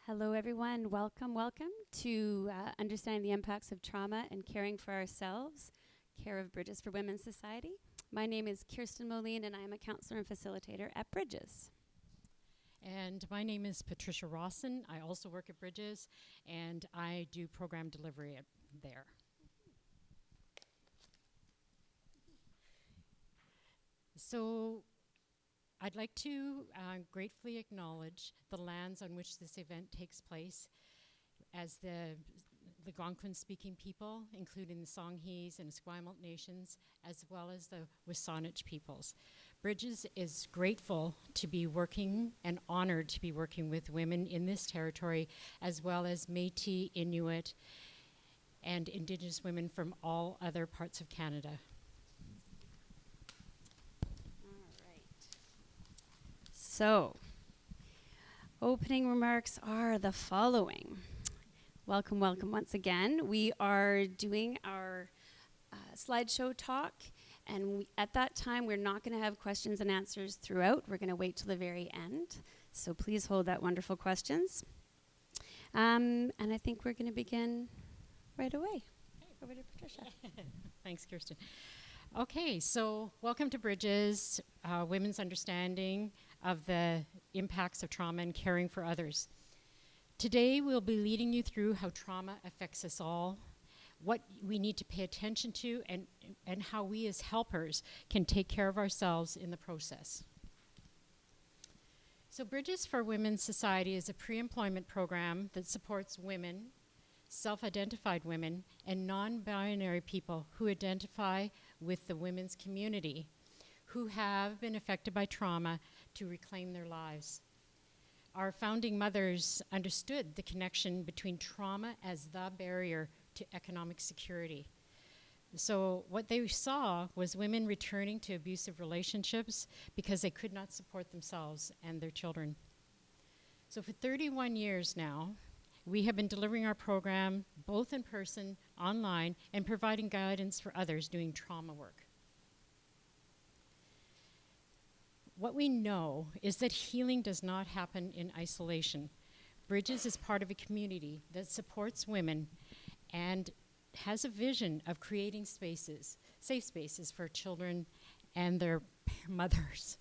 Hello, everyone. Welcome to Understanding the Impacts of Trauma and Caring for Ourselves, Care of Bridges for Women's Society. My name is Kirsten and I am a counselor and facilitator at Bridges. And my name is Patricia Rawson. I also work at Bridges, and I do program delivery there. So I'd like to gratefully acknowledge the lands on which this event takes place as the Algonquin-speaking people, including the Songhees and Esquimalt nations, as well as the Wissahick peoples. Bridges is grateful to be working and honored to be working with women in this territory, as well as Métis, Inuit, and Indigenous women from all other parts of Canada. So, opening remarks are the following. Welcome once again. We are doing our slideshow talk, and at that time, we're not going to have questions and answers throughout. We're going to wait till the very end. So please hold that wonderful questions. And I think we're going to begin right away. Over to Patricia. Thanks, Kirsten. Okay, so welcome to Bridges, Women's Understanding of the Impacts of Trauma and Caring for Others. Today we'll be leading you through how trauma affects us all, what we need to pay attention to, and how we as helpers can take care of ourselves in the process. So Bridges for Women's Society is a pre-employment program that supports women, self-identified women, and non-binary people who identify with the women's community who have been affected by trauma to reclaim their lives. Our founding mothers understood the connection between trauma as the barrier to economic security. So what they saw was women returning to abusive relationships because they could not support themselves and their children. So for 31 years now, we have been delivering our program both in person, online, and providing guidance for others doing trauma work. What we know is that healing does not happen in isolation. Bridges is part of a community that supports women and has a vision of creating spaces, safe spaces for children and their mothers.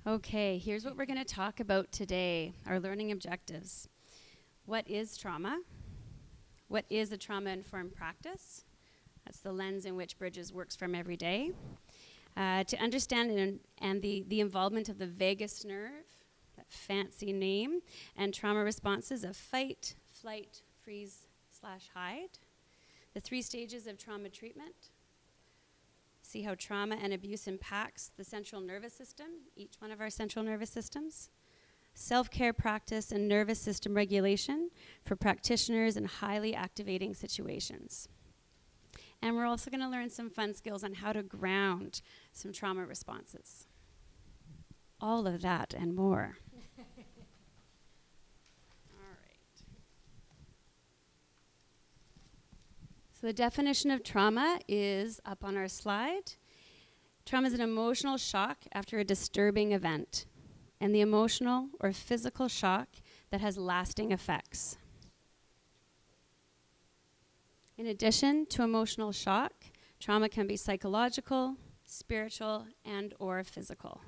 Okay, here's what we're going to talk about today, our learning objectives. What is trauma? What is a trauma-informed practice? That's the lens in which Bridges works from every day. To understand and the involvement of the vagus nerve, that fancy name, and trauma responses of fight, flight, freeze, /hide. The 3 stages of trauma treatment. See how trauma and abuse impacts the central nervous system, each one of our central nervous systems. Self-care practice and nervous system regulation for practitioners in highly activating situations. And we're also going to learn some fun skills on how to ground some trauma responses. All of that and more. All right. So the definition of trauma is up on our slide. Trauma is an emotional shock after a disturbing event, and the emotional or physical shock that has lasting effects. In addition to emotional shock, trauma can be psychological, spiritual, and/or physical.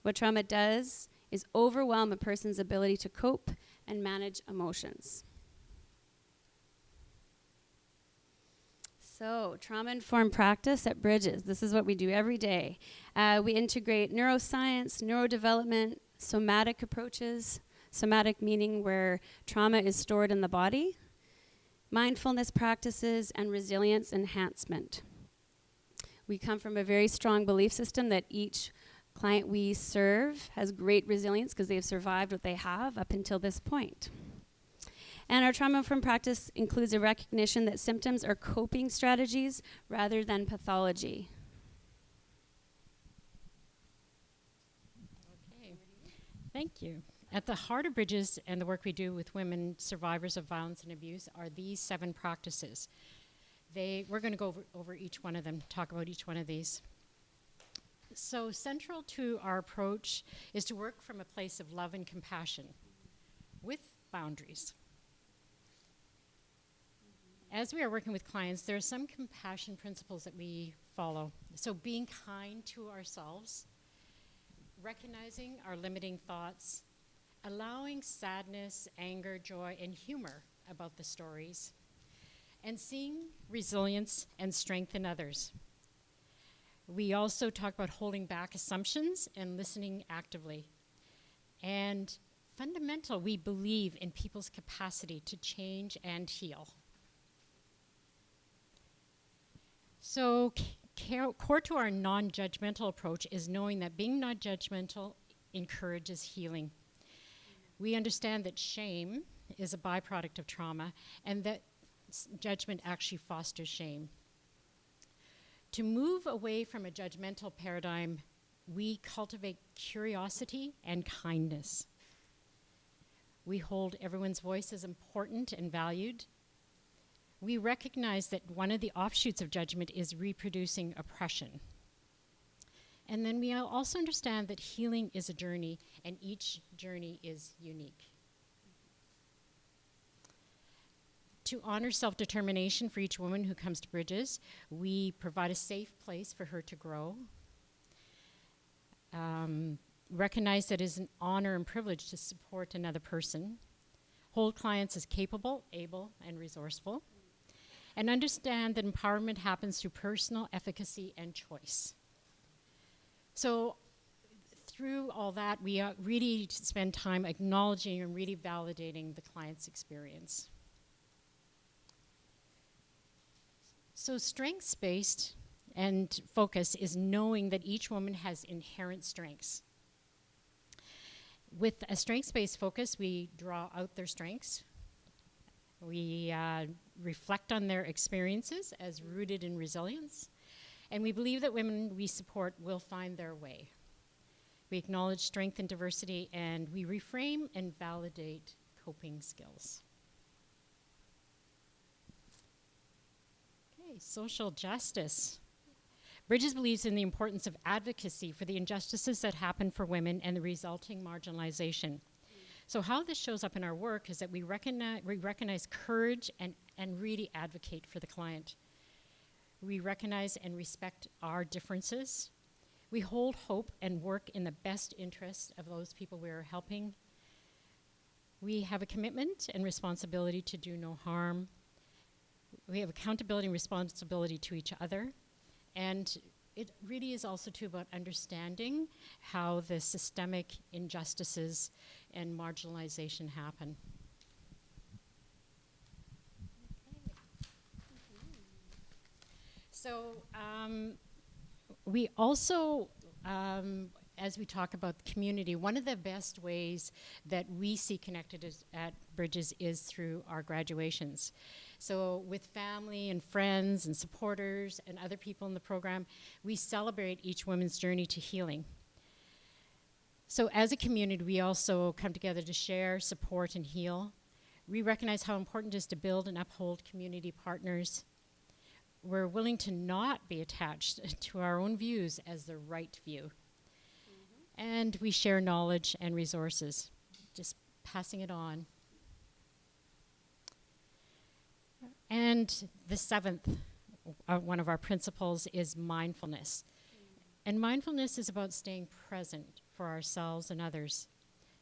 What trauma does is overwhelm a person's ability to cope and manage emotions. So, trauma-informed practice at Bridges. This is what we do every day. We integrate neuroscience, neurodevelopment, somatic approaches, somatic meaning where trauma is stored in the body, mindfulness practices, and resilience enhancement. We come from a very strong belief system that each client we serve has great resilience because they've survived what they have up until this point. And our trauma-informed practice includes a recognition that symptoms are coping strategies rather than pathology. Okay, thank you. At the heart of Bridges and the work we do with women survivors of violence and abuse are these 7 practices. We're going to go over each one of them, talk about each one of these. So central to our approach is to work from a place of love and compassion with boundaries. As we are working with clients, there are some compassion principles that we follow. So being kind to ourselves, recognizing our limiting thoughts, allowing sadness, anger, joy, and humor about the stories, and seeing resilience and strength in others. We also talk about holding back assumptions and listening actively. And fundamental, we believe in people's capacity to change and heal. So core to our non-judgmental approach is knowing that being not judgmental encourages healing. We understand that shame is a byproduct of trauma and that judgment actually fosters shame. To move away from a judgmental paradigm, we cultivate curiosity and kindness. We hold everyone's voice as important and valued. We recognize that one of the offshoots of judgment is reproducing oppression. And then we also understand that healing is a journey, and each journey is unique. To honor self-determination for each woman who comes to Bridges, we provide a safe place for her to grow. Recognize that it is an honor and privilege to support another person. Hold clients as capable, able, and resourceful. And understand that empowerment happens through personal efficacy and choice. So through all that, we really spend time acknowledging and really validating the client's experience. So strengths-based and focus is knowing that each woman has inherent strengths. With a strengths-based focus, we draw out their strengths. We reflect on their experiences as rooted in resilience. And we believe that women we support will find their way. We acknowledge strength and diversity, and we reframe and validate coping skills. Social justice. Bridges believes in the importance of advocacy for the injustices that happen for women and the resulting marginalization. So how this shows up in our work is that we recognize courage and really advocate for the client. We recognize and respect our differences. We hold hope and work in the best interest of those people we are helping. We have a commitment and responsibility to do no harm. We have accountability and responsibility to each other. And it really is also too about understanding how the systemic injustices and marginalization happen. So we also, as we talk about the community, one of the best ways that we see connected at Bridges is through our graduations. So with family and friends and supporters and other people in the program, we celebrate each woman's journey to healing. So as a community, we also come together to share, support, and heal. We recognize how important it is to build and uphold community partners. We're willing to not be attached to our own views as the right view. And we share knowledge and resources, just passing it on. And the seventh, one of our principles is mindfulness. And mindfulness is about staying present for ourselves and others.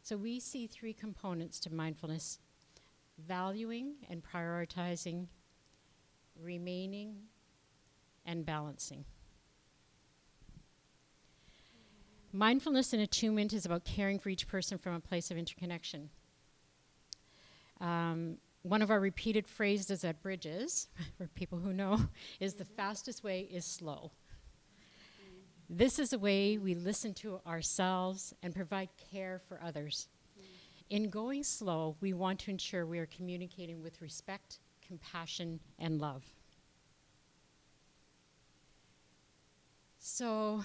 So we see three components to mindfulness: valuing and prioritizing, remaining, and balancing. Mindfulness and attunement is about caring for each person from a place of interconnection. One of our repeated phrases at Bridges, for people who know, is the fastest way is slow. This is a way we listen to ourselves and provide care for others. In going slow, we want to ensure we are communicating with respect, compassion, and love. So,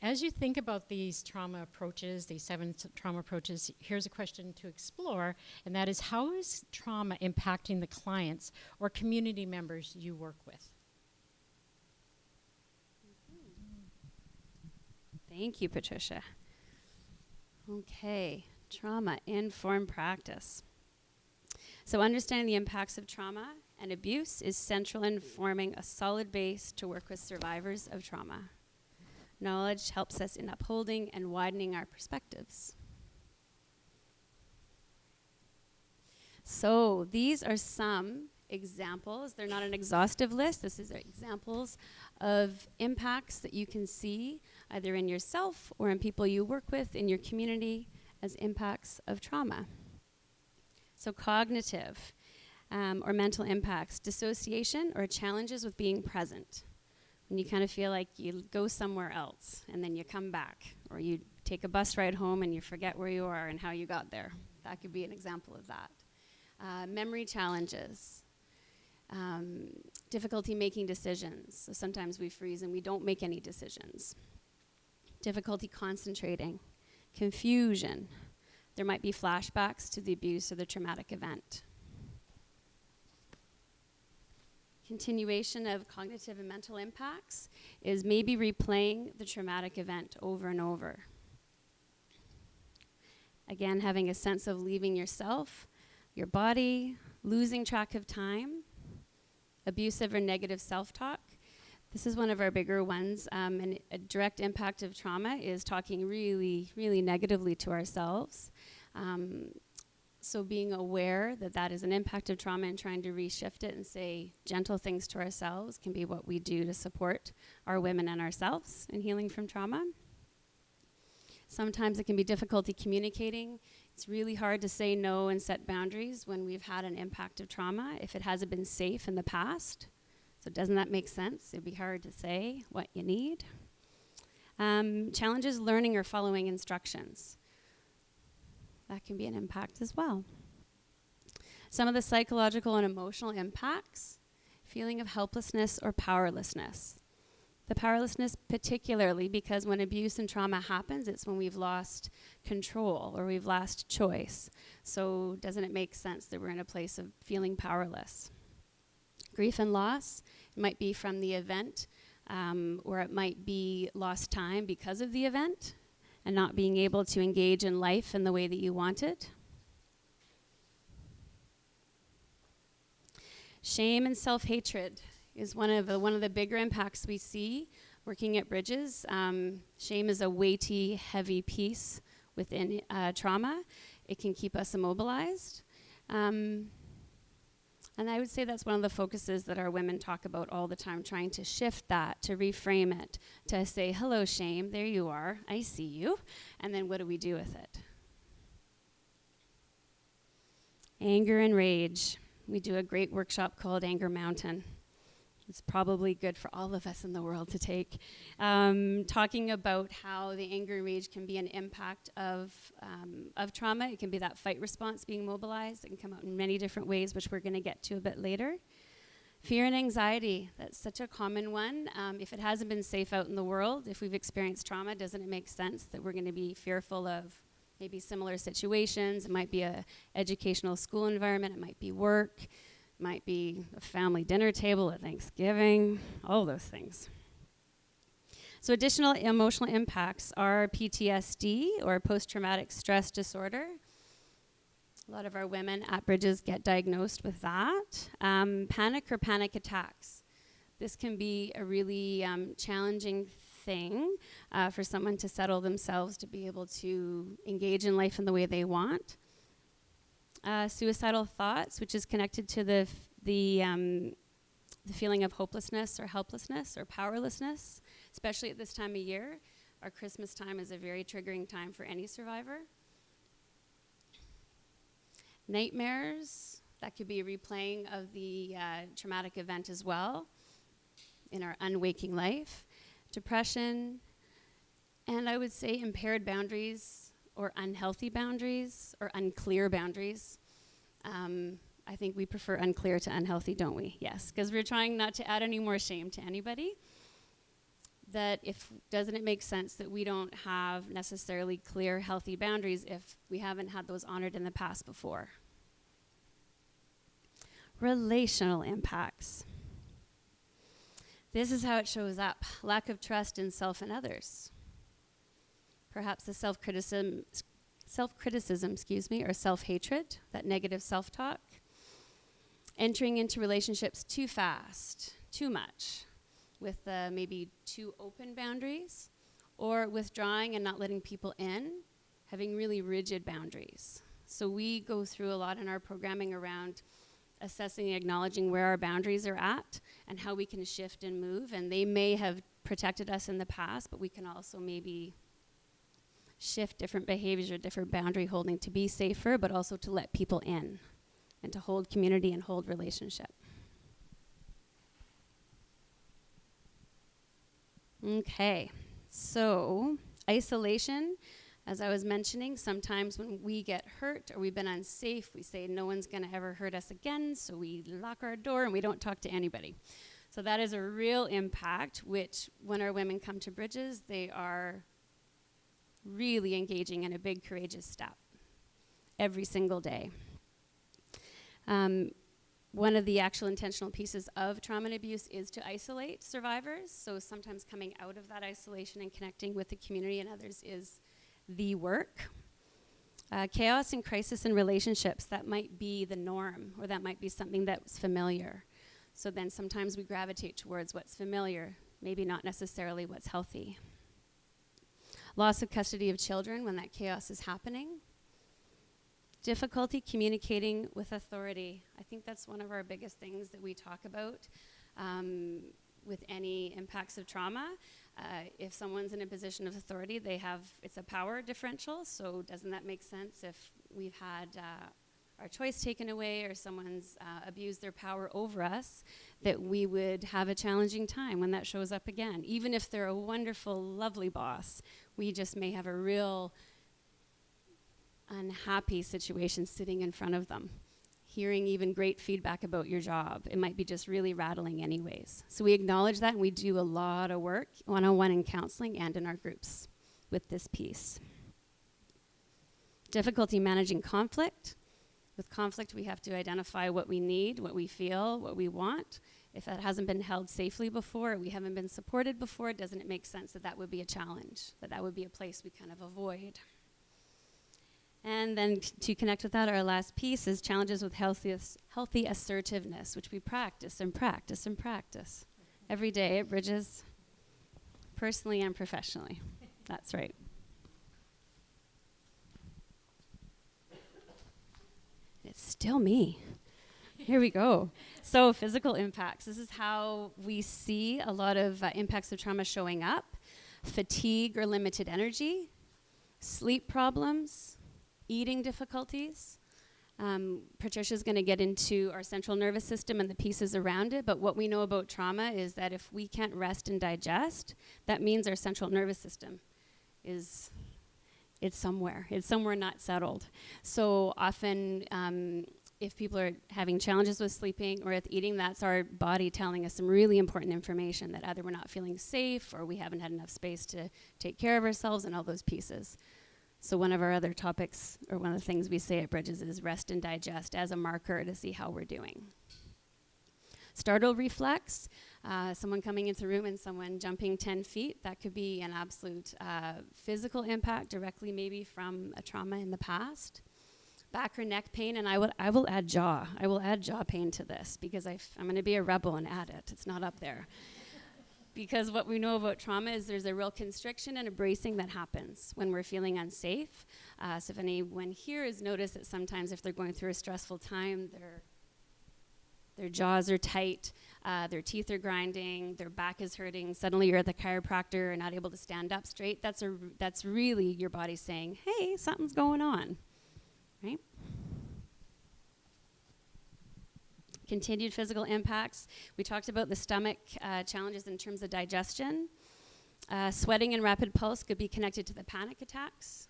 as you think about these trauma approaches, these 7 trauma approaches, here's a question to explore, and that is, how is trauma impacting the clients or community members you work with? Thank you, Patricia. Okay, trauma-informed practice. So understanding the impacts of trauma and abuse is central in forming a solid base to work with survivors of trauma. Knowledge helps us in upholding and widening our perspectives. So these are some examples. They're not an exhaustive list. This is examples of impacts that you can see either in yourself or in people you work with in your community as impacts of trauma. So cognitive or mental impacts, dissociation or challenges with being present. When you kind of feel like you go somewhere else and then you come back, or you take a bus ride home and you forget where you are and how you got there. That could be an example of that. Memory challenges, difficulty making decisions. So sometimes we freeze and we don't make any decisions. Difficulty concentrating, confusion. There might be flashbacks to the abuse or the traumatic event. Continuation of cognitive and mental impacts is maybe replaying the traumatic event over and over. Again, having a sense of leaving yourself, your body, losing track of time, abusive or negative self-talk. This is one of our bigger ones, and a direct impact of trauma is talking really, really negatively to ourselves. So being aware that that is an impact of trauma and trying to reshift it and say gentle things to ourselves can be what we do to support our women and ourselves in healing from trauma. Sometimes it can be difficulty communicating. It's really hard to say no and set boundaries when we've had an impact of trauma if it hasn't been safe in the past. So doesn't that make sense? It'd be hard to say what you need. Challenges learning or following instructions. That can be an impact as well. Some of the psychological and emotional impacts, feeling of helplessness or powerlessness. The powerlessness particularly because when abuse and trauma happens, it's when we've lost control or we've lost choice. So doesn't it make sense that we're in a place of feeling powerless? Grief and loss, it might be from the event, or it might be lost time because of the event and not being able to engage in life in the way that you wanted. Shame and self-hatred is one of the bigger impacts we see working at Bridges. Shame is a weighty, heavy piece within trauma. It can keep us immobilized. And I would say that's one of the focuses that our women talk about all the time, trying to shift that, to reframe it, to say, hello, shame, there you are, I see you. And then what do we do with it? Anger and rage. We do a great workshop called Anger Mountain. It's probably good for all of us in the world to take. Talking about how the anger and rage can be an impact of trauma. It can be that fight response being mobilized. It can come out in many different ways, which we're going to get to a bit later. Fear and anxiety, that's such a common one. If it hasn't been safe out in the world, if we've experienced trauma, doesn't it make sense that we're going to be fearful of maybe similar situations? It might be an educational school environment. It might be work. Might be a family dinner table at Thanksgiving, all those things. So additional emotional impacts are PTSD, or post-traumatic stress disorder. A lot of our women at Bridges get diagnosed with that. Panic or panic attacks. This can be a really challenging thing for someone to settle themselves, to be able to engage in life in the way they want. Suicidal thoughts, which is connected to the feeling of hopelessness or helplessness or powerlessness, especially at this time of year. Our Christmas time is a very triggering time for any survivor. Nightmares, that could be a replaying of the traumatic event as well in our unwaking life. Depression, and I would say impaired boundaries, or unhealthy boundaries, or unclear boundaries. I think we prefer unclear to unhealthy, don't we? Yes, because we're trying not to add any more shame to anybody. That doesn't it make sense that we don't have necessarily clear, healthy boundaries if we haven't had those honored in the past before? Relational impacts. This is how it shows up. Lack of trust in self and others. perhaps the self-criticism, or self-hatred, that negative self-talk. Entering into relationships too fast, too much, with maybe too open boundaries, or withdrawing and not letting people in, having really rigid boundaries. So we go through a lot in our programming around assessing and acknowledging where our boundaries are at and how we can shift and move. And they may have protected us in the past, but we can also maybe shift different behaviors or different boundary holding to be safer, but also to let people in and to hold community and hold relationship. Okay, so isolation, as I was mentioning, sometimes when we get hurt or we've been unsafe, we say no one's gonna ever hurt us again, so we lock our door and we don't talk to anybody. So that is a real impact, which when our women come to Bridges, they are really engaging in a big courageous step every single day. One of the actual intentional pieces of trauma and abuse is to isolate survivors. So sometimes coming out of that isolation and connecting with the community and others is the work. Chaos and crisis in relationships, that might be the norm, or that might be something that's familiar. So then sometimes we gravitate towards what's familiar, maybe not necessarily what's healthy. Loss of custody of children when that chaos is happening. Difficulty communicating with authority. I think that's one of our biggest things that we talk about with any impacts of trauma. If someone's in a position of authority, it's a power differential, so doesn't that make sense if we've had our choice taken away or someone's abused their power over us, that we would have a challenging time when that shows up again. Even if they're a wonderful, lovely boss, we just may have a real unhappy situation sitting in front of them. Hearing even great feedback about your job, it might be just really rattling anyways. So we acknowledge that, and we do a lot of work one-on-one in counseling and in our groups with this piece. Difficulty managing conflict. With conflict, we have to identify what we need, what we feel, what we want. If that hasn't been held safely before, or we haven't been supported before, doesn't it make sense that that would be a challenge, that would be a place we kind of avoid? And then to connect with that, our last piece is challenges with healthy assertiveness, which we practice and practice and practice every day at Bridges, personally and professionally. That's right. It's still me. Here we go. So physical impacts. This is how we see a lot of impacts of trauma showing up. Fatigue or limited energy, sleep problems, eating difficulties. Patricia's going to get into our central nervous system and the pieces around it, but what we know about trauma is that if we can't rest and digest, that means our central nervous system it's somewhere not settled. So often if people are having challenges with sleeping or with eating, that's our body telling us some really important information, that either we're not feeling safe or we haven't had enough space to take care of ourselves and all those pieces. So one of our other topics, or one of the things we say at Bridges, is rest and digest as a marker to see how we're doing. Startle reflex, someone coming into the room and someone jumping 10 feet, that could be an absolute physical impact directly maybe from a trauma in the past. Back or neck pain, and I will add jaw. I will add jaw pain to this because I'm going to be a rebel and add it. It's not up there. Because what we know about trauma is there's a real constriction and a bracing that happens when we're feeling unsafe. So if anyone here has noticed that sometimes if they're going through a stressful time, their jaws are tight, their teeth are grinding, their back is hurting, suddenly you're at the chiropractor and not able to stand up straight, that's really your body saying, hey, something's going on, right? Continued physical impacts. We talked about the stomach challenges in terms of digestion. Sweating and rapid pulse could be connected to the panic attacks.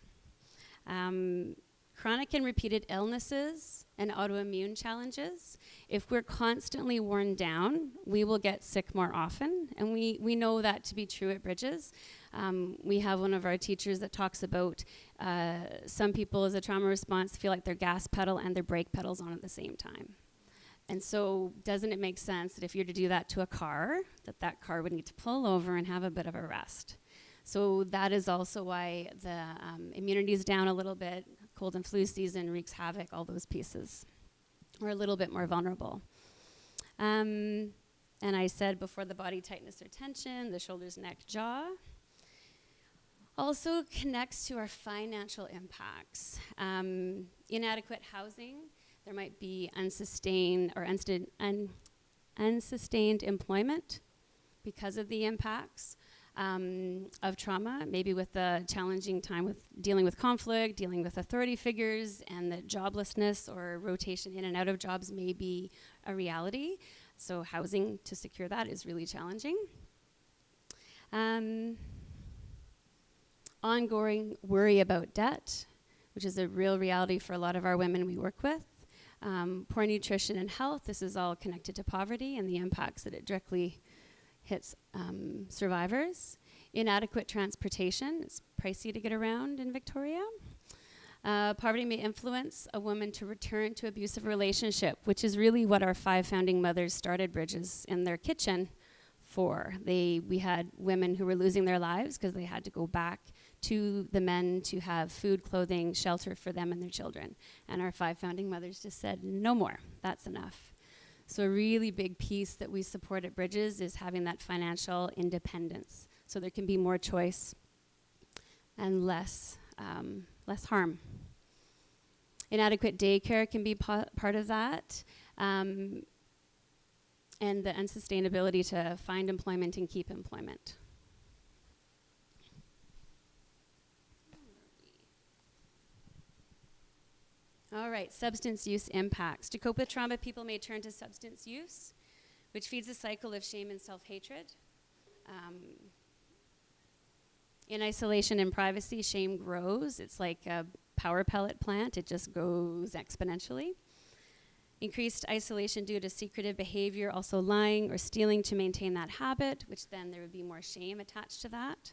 Chronic and repeated illnesses and autoimmune challenges. If we're constantly worn down, we will get sick more often, and we know that to be true at Bridges. We have one of our teachers that talks about some people as a trauma response feel like their gas pedal and their brake pedal's on at the same time. And so doesn't it make sense that if you're to do that to a car, that car would need to pull over and have a bit of a rest? So that is also why the immunity is down a little bit. Cold and flu season wreaks havoc, all those pieces. We're a little bit more vulnerable. And I said before, the body tightness or tension, the shoulders, neck, jaw. Also connects to our financial impacts. Inadequate housing, there might be unsustained employment because of the impacts of trauma, maybe with the challenging time with dealing with conflict, dealing with authority figures, and that joblessness or rotation in and out of jobs may be a reality. So housing to secure that is really challenging. Ongoing worry about debt, which is a real reality for a lot of our women we work with. Poor nutrition and health, this is all connected to poverty and the impacts that it directly hits survivors. Inadequate transportation, it's pricey to get around in Victoria. Poverty may influence a woman to return to abusive relationship, which is really what our 5 founding mothers started Bridges in their kitchen for. We had women who were losing their lives because they had to go back to the men to have food, clothing, shelter for them and their children. And our 5 founding mothers just said, no more, that's enough. So a really big piece that we support at Bridges is having that financial independence. So there can be more choice and less harm. Inadequate daycare can be part of that. And the unsustainability to find employment and keep employment. All right, substance use impacts. To cope with trauma, people may turn to substance use, which feeds a cycle of shame and self-hatred. In isolation and privacy, shame grows. It's like a power pellet plant. It just goes exponentially. Increased isolation due to secretive behavior, also lying or stealing to maintain that habit, which then there would be more shame attached to that.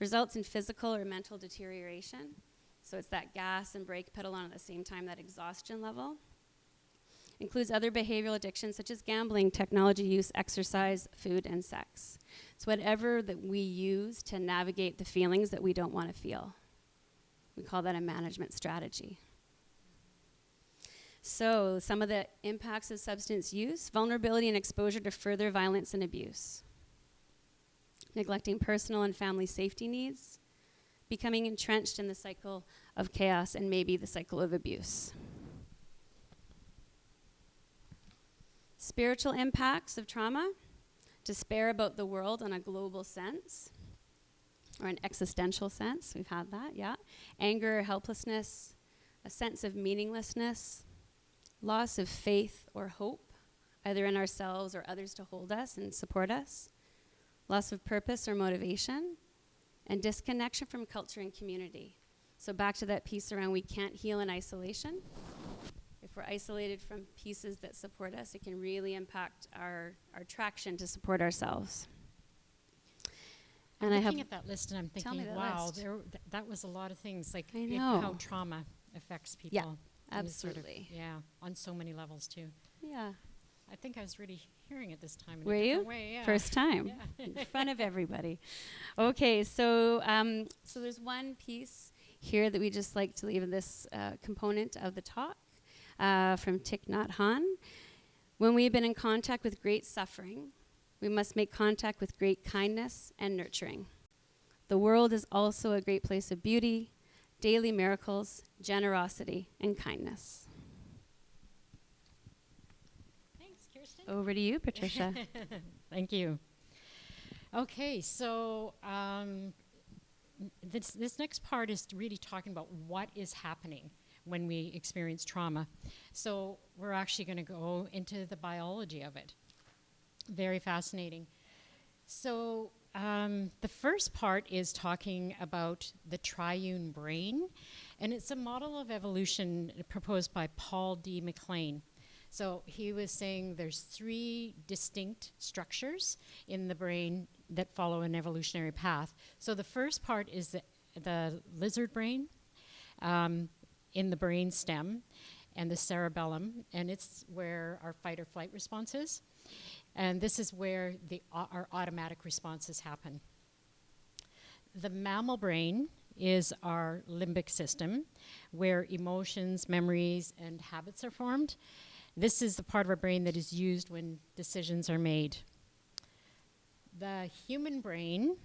Results in physical or mental deterioration. So it's that gas and brake pedal on at the same time, that exhaustion level. Includes other behavioral addictions such as gambling, technology use, exercise, food, and sex. It's whatever that we use to navigate the feelings that we don't want to feel. We call that a management strategy. So some of the impacts of substance use: vulnerability and exposure to further violence and abuse. Neglecting personal and family safety needs. Becoming entrenched in the cycle of chaos and maybe the cycle of abuse. Spiritual impacts of trauma: despair about the world on a global sense, or an existential sense. We've had that, yeah. Anger, helplessness, a sense of meaninglessness, loss of faith or hope, either in ourselves or others to hold us and support us, loss of purpose or motivation, and disconnection from culture and community. So back to that piece around we can't heal in isolation. If we're isolated from pieces that support us, it can really impact our traction to support ourselves. And I'm looking at that list and I'm thinking, wow, that was a lot of things, like I know. how trauma affects people. Yeah, and sort of, absolutely. on so many levels too. Yeah. I think I was really hearing it this time in Were a different you? way. Yeah. First time. Yeah. In front of everybody. Okay, so there's one piece here that we just like to leave in this component of the talk from Thich Nhat Hanh. When we have been in contact with great suffering, we must make contact with great kindness and nurturing. The world is also a great place of beauty, daily miracles, generosity, and kindness. Kirsten? Over to you, Patricia. Thank you. Okay, so this next part is really talking about what is happening when we experience trauma. So we're actually going to go into the biology of it. Very fascinating. So the first part is talking about the Triune Brain, and it's a model of evolution proposed by Paul D. MacLean. So he was saying there's 3 distinct structures in the brain that follow an evolutionary path. So the first part is the lizard brain in the brain stem and the cerebellum, and it's where our fight or flight response is. And this is where our automatic responses happen. The mammal brain is our limbic system, where emotions, memories, and habits are formed. This is the part of our brain that is used when decisions are made. The human brain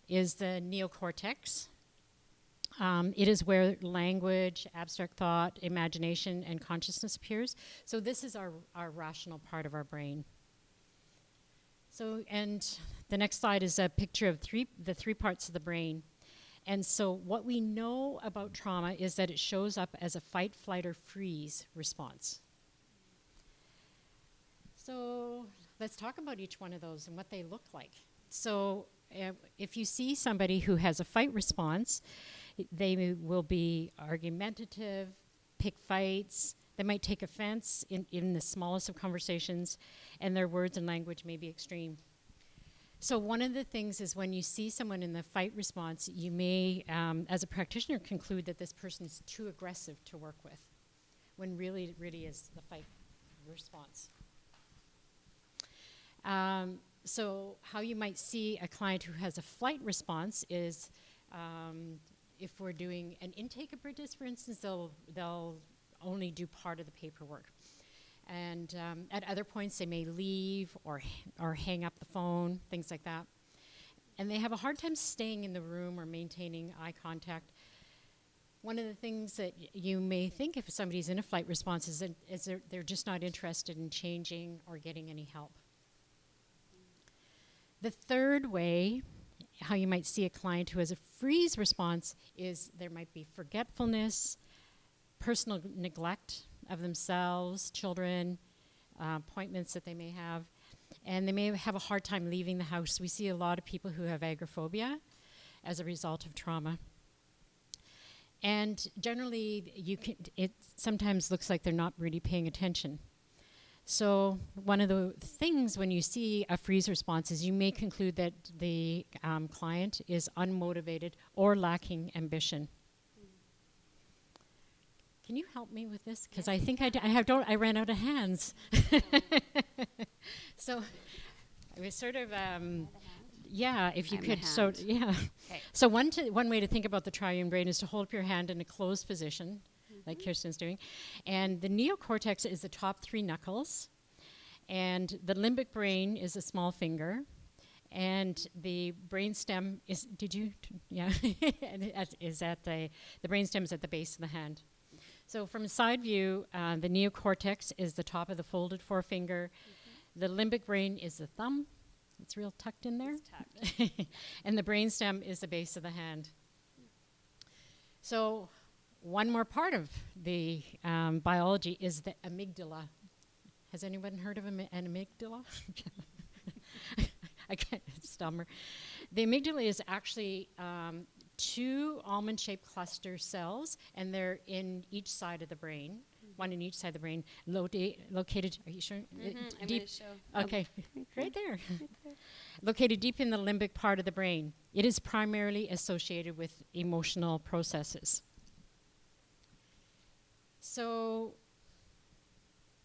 is the neocortex. It is where language, abstract thought, imagination, and consciousness appears. So this is our rational part of our brain. So, and the next slide is a picture of the three parts of the brain. And so what we know about trauma is that it shows up as a fight, flight, or freeze response. So let's talk about each one of those and what they look like. So if you see somebody who has a fight response, they will be argumentative, pick fights. They might take offense in the smallest of conversations, and their words and language may be extreme. So one of the things is when you see someone in the fight response, you may, as a practitioner, conclude that this person is too aggressive to work with, when really it really is the fight response. So how you might see a client who has a flight response is if we're doing an intake of bridges, for instance, they'll only do part of the paperwork. And at other points, they may leave or hang up the phone, things like that. And they have a hard time staying in the room or maintaining eye contact. One of the things that you may think if somebody's in a flight response is they're just not interested in changing or getting any help. The third way, how you might see a client who has a freeze response, is there might be forgetfulness, personal neglect of themselves, children, appointments that they may have, and they may have a hard time leaving the house. We see a lot of people who have agoraphobia as a result of trauma. And generally, it sometimes looks like they're not really paying attention. So one of the things when you see a freeze response is you may conclude that the client is unmotivated or lacking ambition. Can you help me with this? Because I think I ran out of hands. So it was sort of, if you could, Okay. So one way to think about the triune brain is to hold up your hand in a closed position, like Kirsten's doing. And the neocortex is the top three knuckles. And the limbic brain is a small finger. And the brainstem is, the brainstem is at the base of the hand. So from a side view, the neocortex is the top of the folded forefinger. The limbic brain is the thumb. It's real tucked in there. It's tucked. And the brainstem is the base of the hand. So one more part of the biology is the amygdala. Has anyone heard of an amygdala? I can't stammer. The amygdala is actually two almond-shaped cluster cells, and they're in each side of the brain, one in each side of the brain, located, are you sure? I'm Deep. going to show. Okay, right there. Located deep in the limbic part of the brain. It is primarily associated with emotional processes. So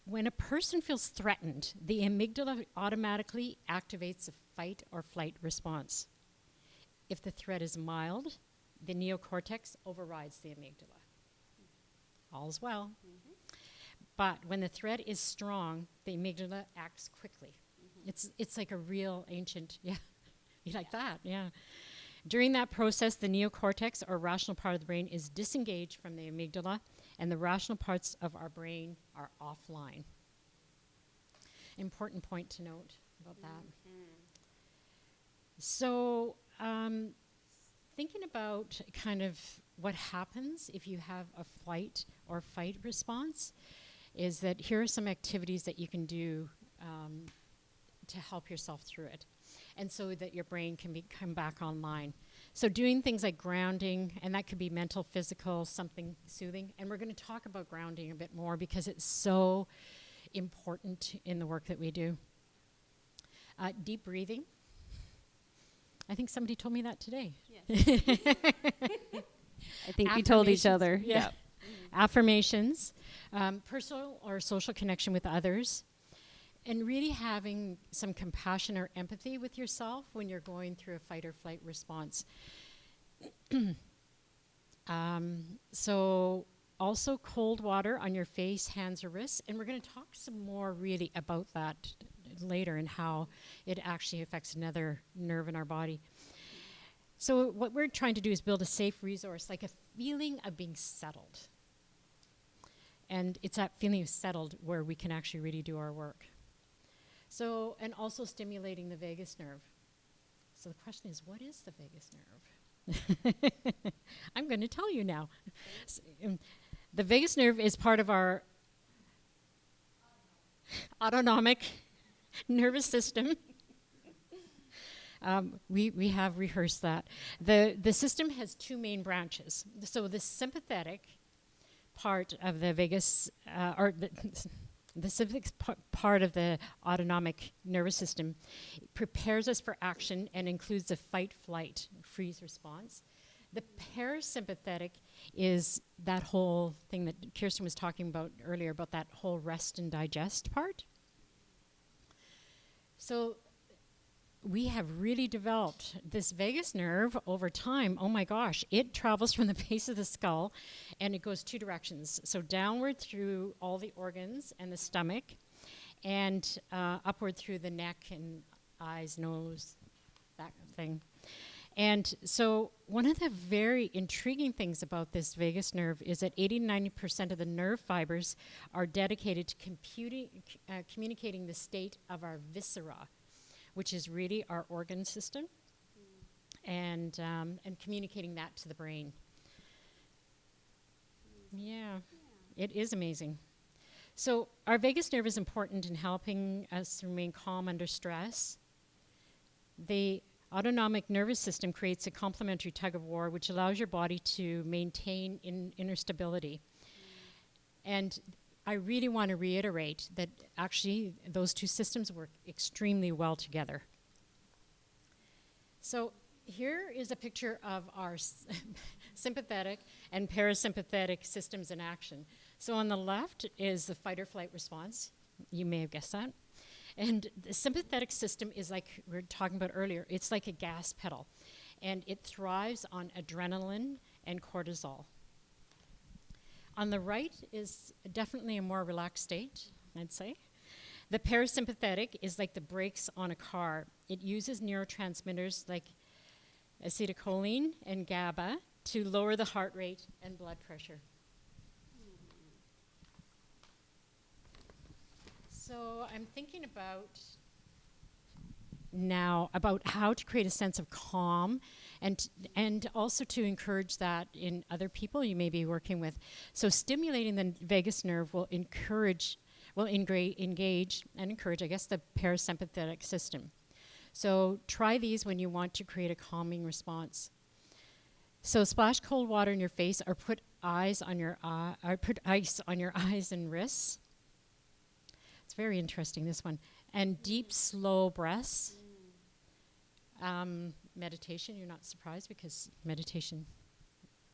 when a person feels threatened, the amygdala automatically activates a fight or flight response. If the threat is mild, the neocortex overrides the amygdala. All's well. But when the threat is strong, the amygdala acts quickly. It's like a real ancient, you like that, yeah. During that process, the neocortex, or rational part of the brain, is disengaged from the amygdala, and the rational parts of our brain are offline. Important point to note about that. So, thinking about kind of what happens if you have a flight or fight response is that here are some activities that you can do to help yourself through it, and so that your brain can come back online. So doing things like grounding, and that could be mental, physical, something soothing. And we're going to talk about grounding a bit more because it's so important in the work that we do. Deep breathing. I think somebody told me that today. Yes. I think we told each other. Yeah. Affirmations, personal or social connection with others, and really having some compassion or empathy with yourself when you're going through a fight or flight response. So also cold water on your face, hands, or wrists. And we're going to talk some more really about that later and how it actually affects another nerve in our body. So what we're trying to do is build a safe resource, like a feeling of being settled. And it's that feeling of settled where we can actually really do our work. So, and also stimulating the vagus nerve. So the question is, what is the vagus nerve? I'm going to tell you now. The vagus nerve is part of our autonomic nervous system. We have rehearsed that. The system has two main branches. So the sympathetic part of the vagus, or the sympathetic part of the autonomic nervous system prepares us for action and includes the fight, flight, freeze response. The parasympathetic is that whole thing that Kirsten was talking about earlier, about that whole rest and digest part. So we have really developed this vagus nerve over time. Oh my gosh, it travels from the base of the skull and it goes two directions. So downward through all the organs and the stomach, and upward through the neck and eyes, nose, that thing. And so one of the very intriguing things about this vagus nerve is that 80-90% of the nerve fibers are dedicated to communicating the state of our viscera, which is really our organ system, and communicating that to the brain. Yeah, it is amazing. So our vagus nerve is important in helping us remain calm under stress. The autonomic nervous system creates a complementary tug of war, which allows your body to maintain inner stability. And I really want to reiterate that actually those two systems work extremely well together. So here is a picture of our sympathetic and parasympathetic systems in action. So on the left is the fight or flight response. You may have guessed that. And the sympathetic system is like we were talking about earlier. It's like a gas pedal. And it thrives on adrenaline and cortisol. On the right is definitely a more relaxed state, I'd say. The parasympathetic is like the brakes on a car. It uses neurotransmitters like acetylcholine and GABA to lower the heart rate and blood pressure. So I'm thinking now about how to create a sense of calm and also to encourage that in other people you may be working with. So stimulating the vagus nerve will engage and encourage, I guess, the parasympathetic system. So try these when you want to create a calming response. So splash cold water in your face or put ice on your eyes and wrists. It's very interesting, this one. And deep, slow breaths. Meditation, you're not surprised because meditation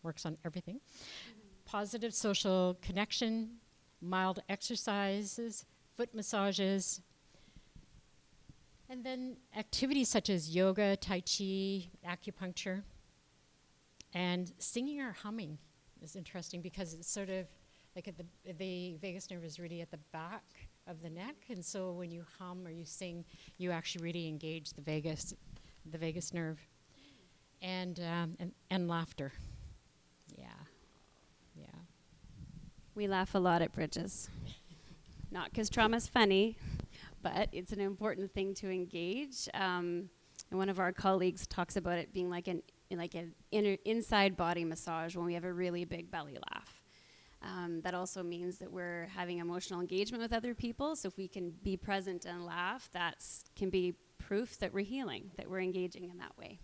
works on everything. Positive social connection, mild exercises, foot massages. And then activities such as yoga, tai chi, acupuncture. And singing or humming is interesting because it's sort of like the vagus nerve is really at the back of the neck, and so when you hum or you sing, you actually really engage the vagus nerve, and laughter. Yeah. We laugh a lot at Bridges. Not because trauma's funny, but it's an important thing to engage. And one of our colleagues talks about it being like an inside body massage when we have a really big belly laugh. That also means that we're having emotional engagement with other people. So if we can be present and laugh, that can be proof that we're healing, that we're engaging in that way.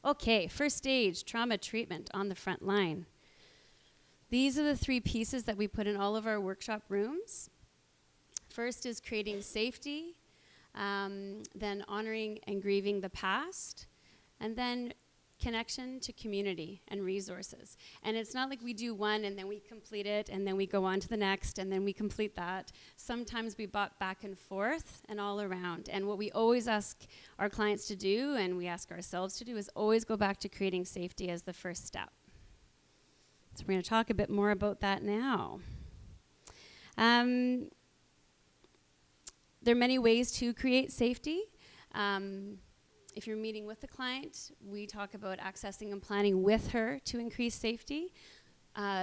Okay, first stage, trauma treatment on the front line. These are the 3 pieces that we put in all of our workshop rooms. First is creating safety, then honoring and grieving the past, and then connection to community and resources. And it's not like we do one and then we complete it and then we go on to the next and then we complete that. Sometimes we bop back and forth and all around. And what we always ask our clients to do, and we ask ourselves to do, is always go back to creating safety as the first step. So we're going to talk a bit more about that now. There are many ways to create safety. If you're meeting with the client, we talk about accessing and planning with her to increase safety.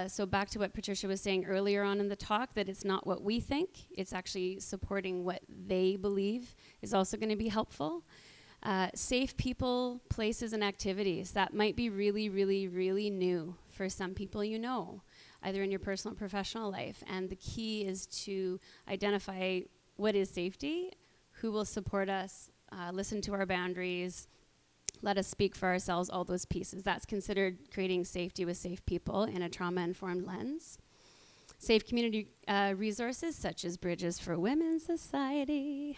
So back to what Patricia was saying earlier on in the talk, that it's not what we think, it's actually supporting what they believe is also going to be helpful. Safe people, places, and activities. That might be really, really, really new for some people you know, either in your personal or professional life. And the key is to identify what is safety, who will support us, listen to our boundaries, let us speak for ourselves, all those pieces. That's considered creating safety with safe people in a trauma-informed lens. Safe community resources such as Bridges for Women's Society.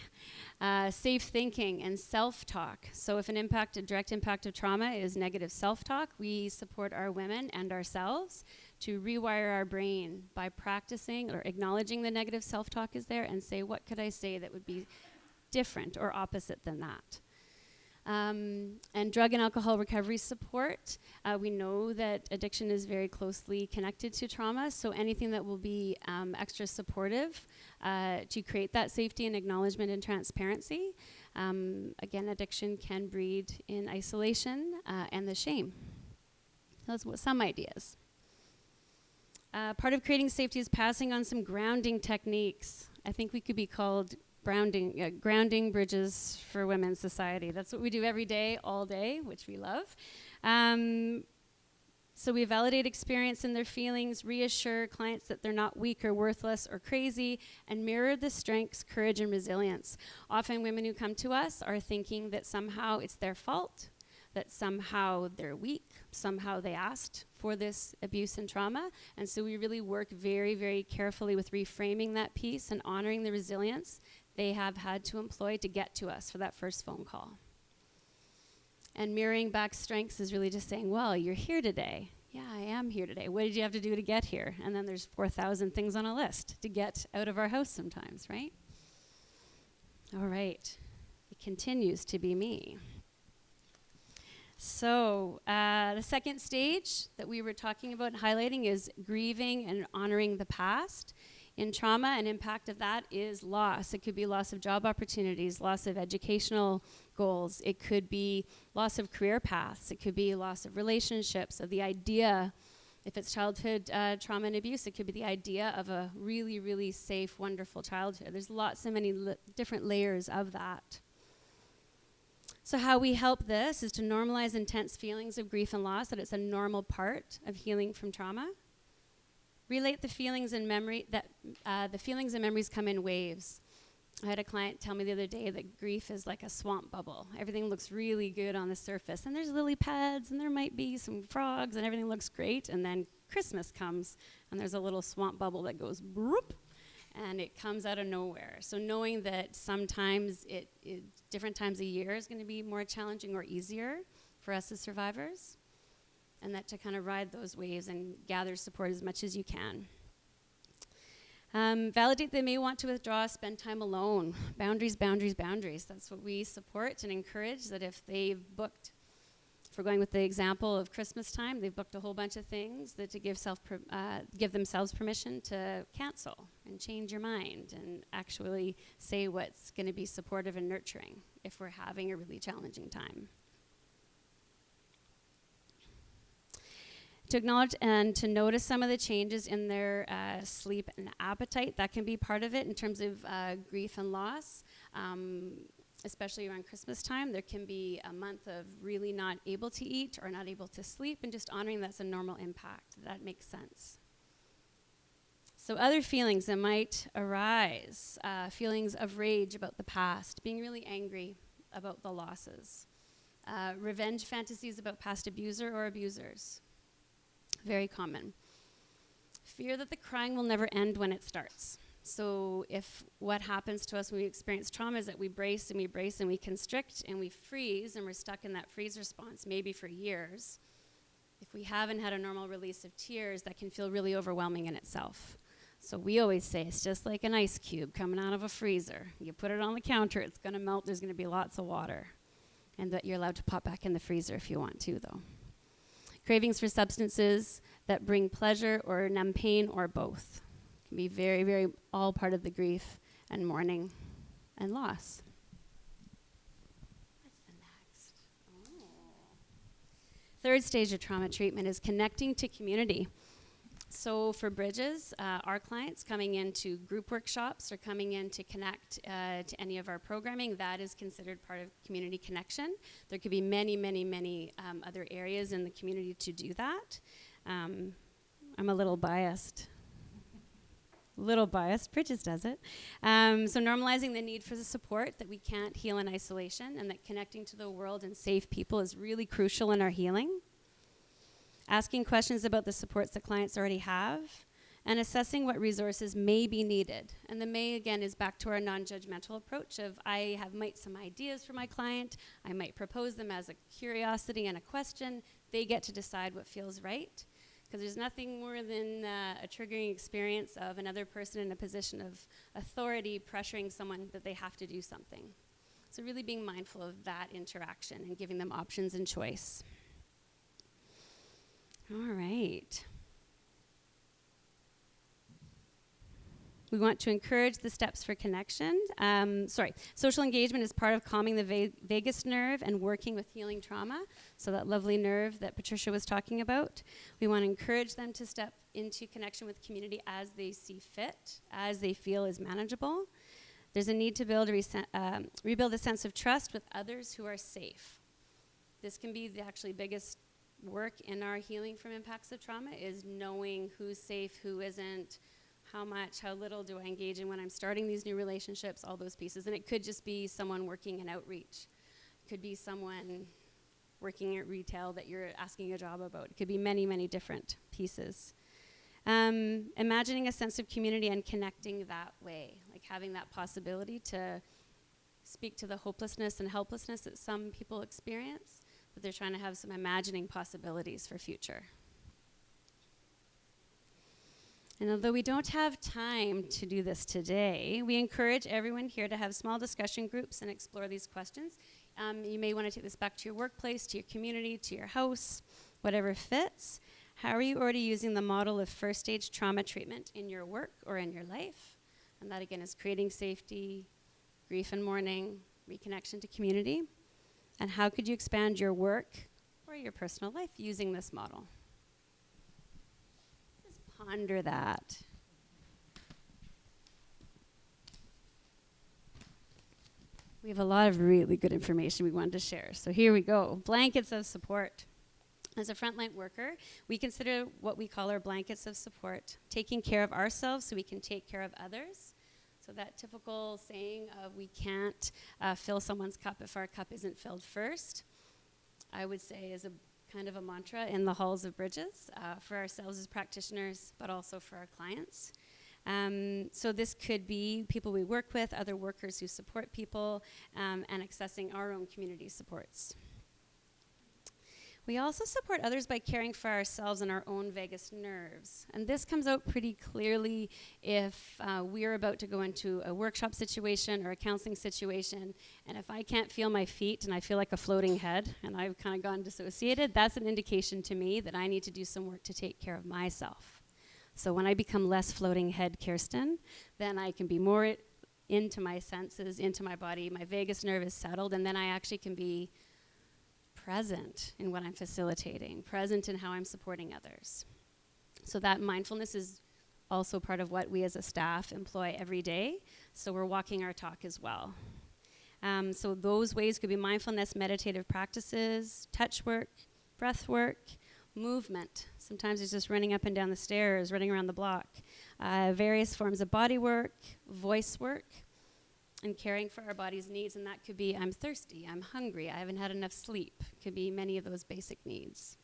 Safe thinking and self-talk. So if a direct impact of trauma is negative self-talk, we support our women and ourselves to rewire our brain by practicing or acknowledging the negative self-talk is there and say, what could I say that would be different or opposite than that? And drug and alcohol recovery support. We know that addiction is very closely connected to trauma, so anything that will be extra supportive to create that safety and acknowledgement and transparency. Again, addiction can breed in isolation and the shame. That's some ideas. Part of creating safety is passing on some grounding techniques. I think we could be called grounding Bridges for Women's Society. That's what we do every day, all day, which we love. So we validate experience in their feelings, reassure clients that they're not weak or worthless or crazy, and mirror the strengths, courage, and resilience. Often women who come to us are thinking that somehow it's their fault, that somehow they're weak, somehow they asked for this abuse and trauma. And so we really work very, very carefully with reframing that piece and honoring the resilience they have had to employ to get to us for that first phone call. And mirroring back strengths is really just saying, well, you're here today. Yeah, I am here today. What did you have to do to get here? And then there's 4,000 things on a list to get out of our house sometimes, right? All right. It continues to be me. So the second stage that we were talking about and highlighting is grieving and honoring the past. In trauma, an impact of that is loss. It could be loss of job opportunities, loss of educational goals. It could be loss of career paths. It could be loss of relationships. So the idea, if it's childhood trauma and abuse, it could be the idea of a really, really safe, wonderful childhood. There's lots of many different layers of that. So how we help this is to normalize intense feelings of grief and loss, that it's a normal part of healing from trauma. Relate the feelings and memory that the feelings and memories come in waves. I had a client tell me the other day that grief is like a swamp bubble. Everything looks really good on the surface, and there's lily pads, and there might be some frogs, and everything looks great. And then Christmas comes, and there's a little swamp bubble that goes broop, and it comes out of nowhere. So knowing that sometimes different times a year is going to be more challenging or easier for us as survivors, and that to kind of ride those waves and gather support as much as you can. Validate they may want to withdraw, spend time alone. Boundaries, boundaries, boundaries. That's what we support and encourage, that if they've booked, if we're going with the example of Christmas time, they've booked a whole bunch of things, that to give themselves permission to cancel and change your mind and actually say what's going to be supportive and nurturing if we're having a really challenging time. To acknowledge and to notice some of the changes in their sleep and appetite. That can be part of it in terms of grief and loss, especially around Christmas time. There can be a month of really not able to eat or not able to sleep, and just honoring that's a normal impact. That makes sense. So other feelings that might arise, feelings of rage about the past, being really angry about the losses, revenge fantasies about past abuser or abusers. Very common. Fear that the crying will never end when it starts. So if what happens to us when we experience trauma is that we brace and we brace and we constrict and we freeze and we're stuck in that freeze response, maybe for years, if we haven't had a normal release of tears, that can feel really overwhelming in itself. So we always say it's just like an ice cube coming out of a freezer. You put it on the counter, it's going to melt, there's going to be lots of water. And that you're allowed to pop back in the freezer if you want to, though. Cravings for substances that bring pleasure or numb pain or both can be very, very all part of the grief and mourning and loss. What's the next? Oh. Third stage of trauma treatment is connecting to community. So for Bridges, our clients coming into group workshops or coming in to connect to any of our programming, that is considered part of community connection. There could be many, many, many other areas in the community to do that. I'm a little biased. Bridges does it. So normalizing the need for the support, that we can't heal in isolation, and that connecting to the world and safe people is really crucial in our healing. Asking questions about the supports that clients already have, and assessing what resources may be needed. And the may, again, is back to our non-judgmental approach of I might some ideas for my client, I might propose them as a curiosity and a question, they get to decide what feels right. Because there's nothing more than a triggering experience of another person in a position of authority pressuring someone that they have to do something. So really being mindful of that interaction and giving them options and choice. All right. We want to encourage the steps for connection. Social engagement is part of calming the vagus nerve and working with healing trauma. So that lovely nerve that Patricia was talking about. We want to encourage them to step into connection with community as they see fit, as they feel is manageable. There's a need to rebuild a sense of trust with others who are safe. This can be the actually biggest work in our healing from impacts of trauma, is knowing who's safe, who isn't, how much, how little do I engage in when I'm starting these new relationships, all those pieces. And it could just be someone working in outreach. It could be someone working at retail that you're asking a job about. It could be many, many different pieces. Imagining a sense of community and connecting that way, like having that possibility to speak to the hopelessness and helplessness that some people experience, but they're trying to have some imagining possibilities for future. And although we don't have time to do this today, we encourage everyone here to have small discussion groups and explore these questions. You may want to take this back to your workplace, to your community, to your house, whatever fits. How are you already using the model of first stage trauma treatment in your work or in your life? And that again is creating safety, grief and mourning, reconnection to community. And how could you expand your work or your personal life using this model? Just ponder that. We have a lot of really good information we wanted to share. So here we go. Blankets of support. As a frontline worker, we consider what we call our blankets of support, taking care of ourselves so we can take care of others. So that typical saying of we can't fill someone's cup if our cup isn't filled first, I would say is a kind of a mantra in the halls of Bridges for ourselves as practitioners, but also for our clients. So this could be people we work with, other workers who support people, and accessing our own community supports. We also support others by caring for ourselves and our own vagus nerves. And this comes out pretty clearly if we're about to go into a workshop situation or a counseling situation, and if I can't feel my feet and I feel like a floating head and I've kind of gone dissociated, that's an indication to me that I need to do some work to take care of myself. So when I become less floating head Kirsten, then I can be more into my senses, into my body, my vagus nerve is settled, and then I actually can be present in what I'm facilitating, present in how I'm supporting others. So that mindfulness is also part of what we as a staff employ every day. So we're walking our talk as well. So those ways could be mindfulness, meditative practices, touch work, breath work, movement. Sometimes it's just running up and down the stairs, running around the block. Various forms of body work, voice work, and caring for our body's needs, and that could be I'm thirsty, I'm hungry, I haven't had enough sleep. Could be many of those basic needs.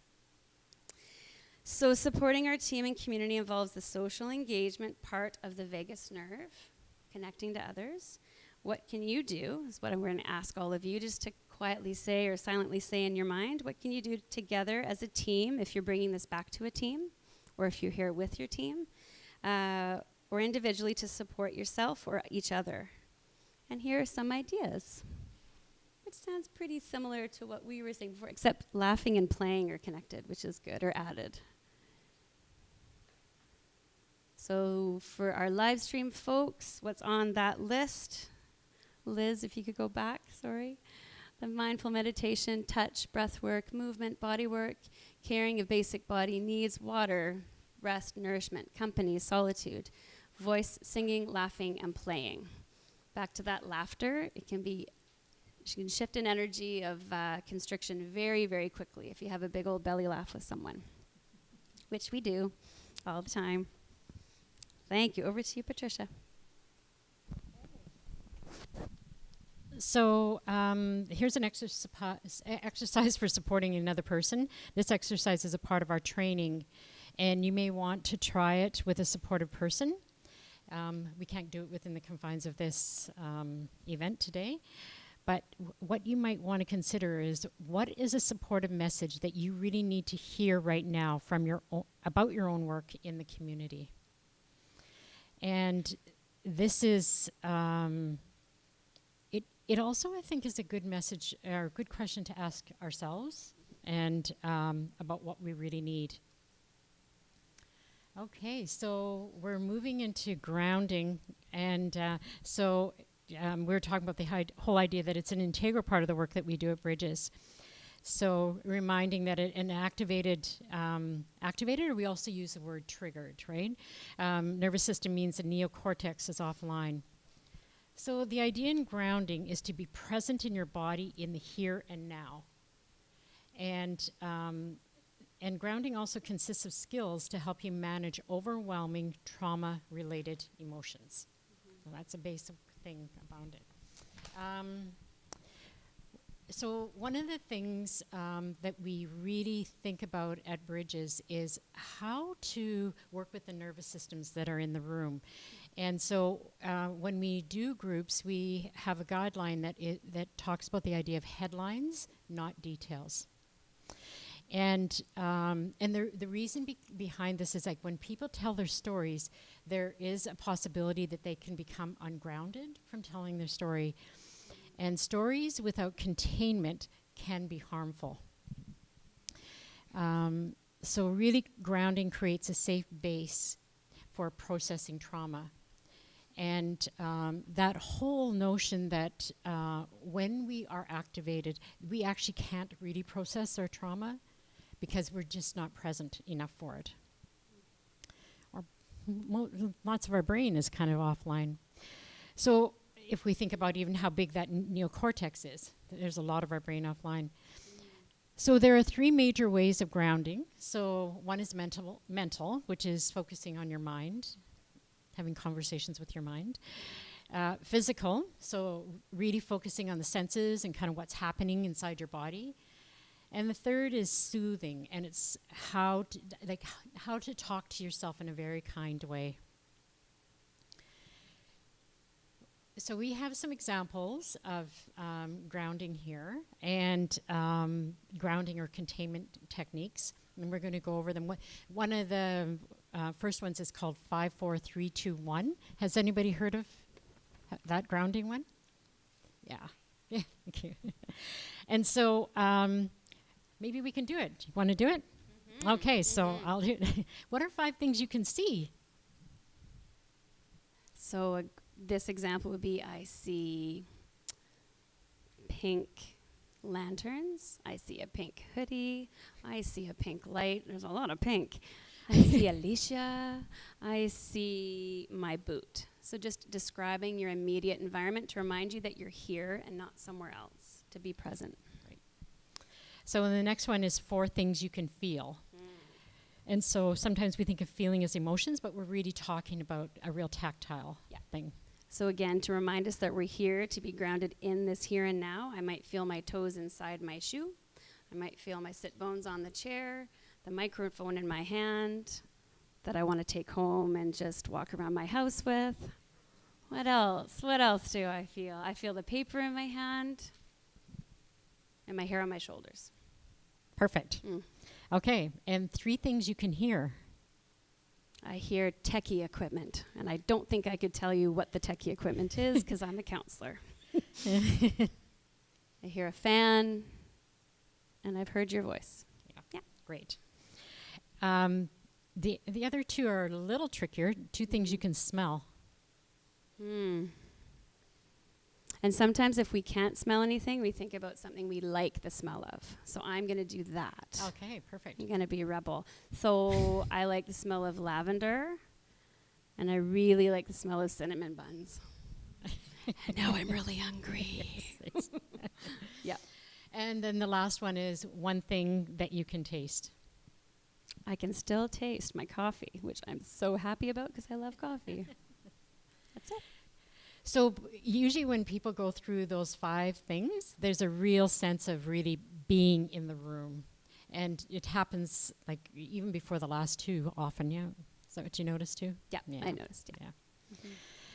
So supporting our team and community involves the social engagement part of the vagus nerve, connecting to others. What can you do, is what I'm going to ask all of you, just to quietly say or silently say in your mind. What can you do together as a team, if you're bringing this back to a team, or if you're here with your team, or individually to support yourself or each other? And here are some ideas, which sounds pretty similar to what we were saying before, except laughing and playing are connected, which is good, or added. So for our live stream folks, what's on that list? Liz, if you could go back, sorry. The mindful meditation, touch, breath work, movement, body work, caring of basic body needs, water, rest, nourishment, company, solitude, voice, singing, laughing, and playing. Back to that laughter, it can be, you can shift an energy of constriction very, very quickly if you have a big old belly laugh with someone, which we do all the time. Thank you. Over to you, Patricia. So here's an exercise for supporting another person. This exercise is a part of our training, and you may want to try it with a supportive person. We can't do it within the confines of this event today, but what you might want to consider is, what is a supportive message that you really need to hear right now from about your own work in the community? And this is, it also, I think, is a good message, or a good question to ask ourselves, and about what we really need. Okay, so we're moving into grounding, and we're talking about the whole idea that it's an integral part of the work that we do at Bridges. So reminding that an activated, or we also use the word triggered, right? Nervous system means the neocortex is offline. So the idea in grounding is to be present in your body in the here and now. And grounding also consists of skills to help you manage overwhelming trauma-related emotions. So that's a basic thing about it. So one of the things that we really think about at Bridges is how to work with the nervous systems that are in the room. And so when we do groups, we have a guideline that talks about the idea of headlines, not details. And the reason behind this is, like, when people tell their stories, there is a possibility that they can become ungrounded from telling their story. And stories without containment can be harmful. So really, grounding creates a safe base for processing trauma. And that whole notion that when we are activated, we actually can't really process our trauma because we're just not present enough for it. Or lots of our brain is kind of offline. So if we think about even how big that neocortex is, there's a lot of our brain offline. So there are three major ways of grounding. So one is mental, which is focusing on your mind, having conversations with your mind. Physical, so really focusing on the senses and kind of what's happening inside your body. And the third is soothing, and it's how to talk to yourself in a very kind way. So we have some examples of grounding here, and grounding or containment techniques, and we're going to go over them. One of the first ones is called 5, 4, 3, 2, 1. Has anybody heard of that grounding one? Yeah. Yeah, thank you. And so maybe we can do it. You want to do it? Mm-hmm. Okay, so I'll do it. What are 5 things you can see? So this example would be, I see pink lanterns, I see a pink hoodie, I see a pink light. There's a lot of pink. I see Alicia, I see my boot. So just describing your immediate environment to remind you that you're here and not somewhere else, to be present. Right. So the next one is 4 things you can feel. And so sometimes we think of feeling as emotions, but we're really talking about a real tactile thing. So again, to remind us that we're here to be grounded in this here and now. I might feel my toes inside my shoe. I might feel my sit bones on the chair, the microphone in my hand that I want to take home and just walk around my house with. What else? What else do I feel? I feel the paper in my hand and my hair on my shoulders. Perfect. Okay, and 3 things you can hear. I hear techie equipment, and I don't think I could tell you what the techie equipment is because I'm a counselor. I hear a fan, and I've heard your voice. Yeah. Great. The other 2 are a little trickier. 2 things you can smell. And sometimes if we can't smell anything, we think about something we like the smell of. So I'm going to do that. Okay, perfect. I'm going to be a rebel. So I like the smell of lavender, and I really like the smell of cinnamon buns. And now I'm really hungry. Yes. Yeah. And then the last one is 1 thing that you can taste. I can still taste my coffee, which I'm so happy about because I love coffee. That's it. So usually when people go through those 5 things, there's a real sense of really being in the room. And it happens like even before the last 2 often, yeah. Is that what you noticed too? Yeah. I noticed, yeah.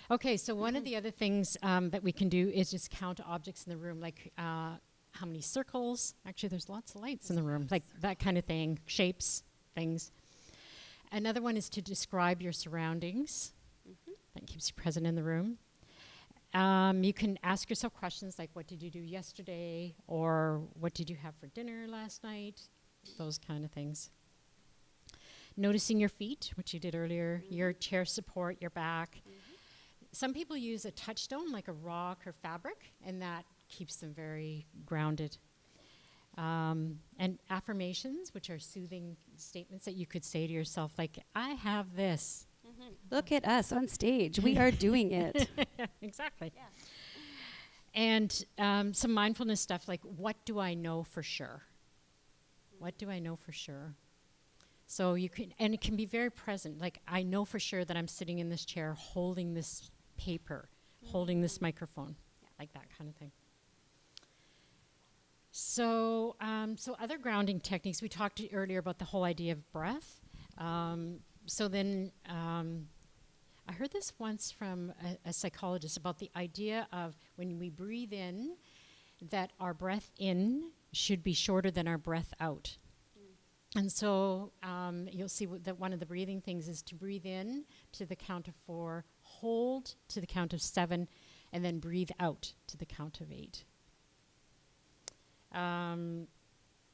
Okay, so one of the other things that we can do is just count objects in the room, like how many circles. Actually, there's lots of lights in the room, like that kind of thing, shapes, things. Another one is to describe your surroundings. That keeps you present in the room. You can ask yourself questions like, what did you do yesterday? Or what did you have for dinner last night? Those kind of things. Noticing your feet, which you did earlier, your chair support, your back. Some people use a touchstone like a rock or fabric, and that keeps them very grounded. And affirmations, which are soothing statements that you could say to yourself, like, I have this. Look at us on stage. We are doing it. Exactly. Yeah. And some mindfulness stuff like, what do I know for sure? What do I know for sure? So you can, and it can be very present. Like, I know for sure that I'm sitting in this chair holding this paper, holding this microphone, like that kind of thing. So, so other grounding techniques, we talked earlier about the whole idea of breath. So then I heard this once from a psychologist about the idea of when we breathe in, that our breath in should be shorter than our breath out. And so you'll see that one of the breathing things is to breathe in to the count of 4, hold to the count of 7, and then breathe out to the count of 8. And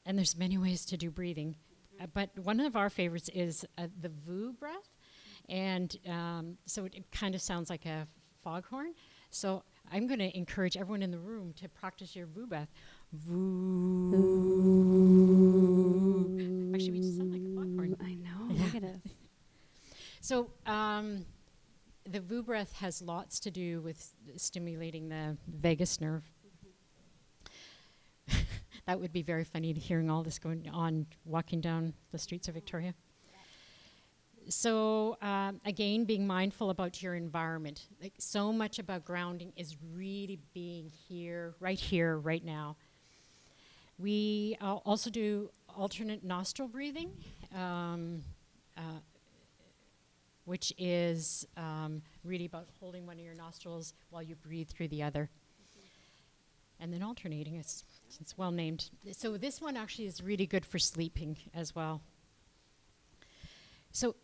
there's many ways to do breathing. But one of our favorites is the VU breath. And so it kind of sounds like a foghorn. So I'm going to encourage everyone in the room to practice your VU breath. VU. Actually, we just sound like a foghorn. I know. Look at us. So the VU breath has lots to do with stimulating the vagus nerve. That would be very funny to hearing all this going on, walking down the streets of Victoria. So again, being mindful about your environment. Like, so much about grounding is really being here, right now. We also do alternate nostril breathing, which is really about holding one of your nostrils while you breathe through the other. And then alternating, it's well named. So this one actually is really good for sleeping as well. So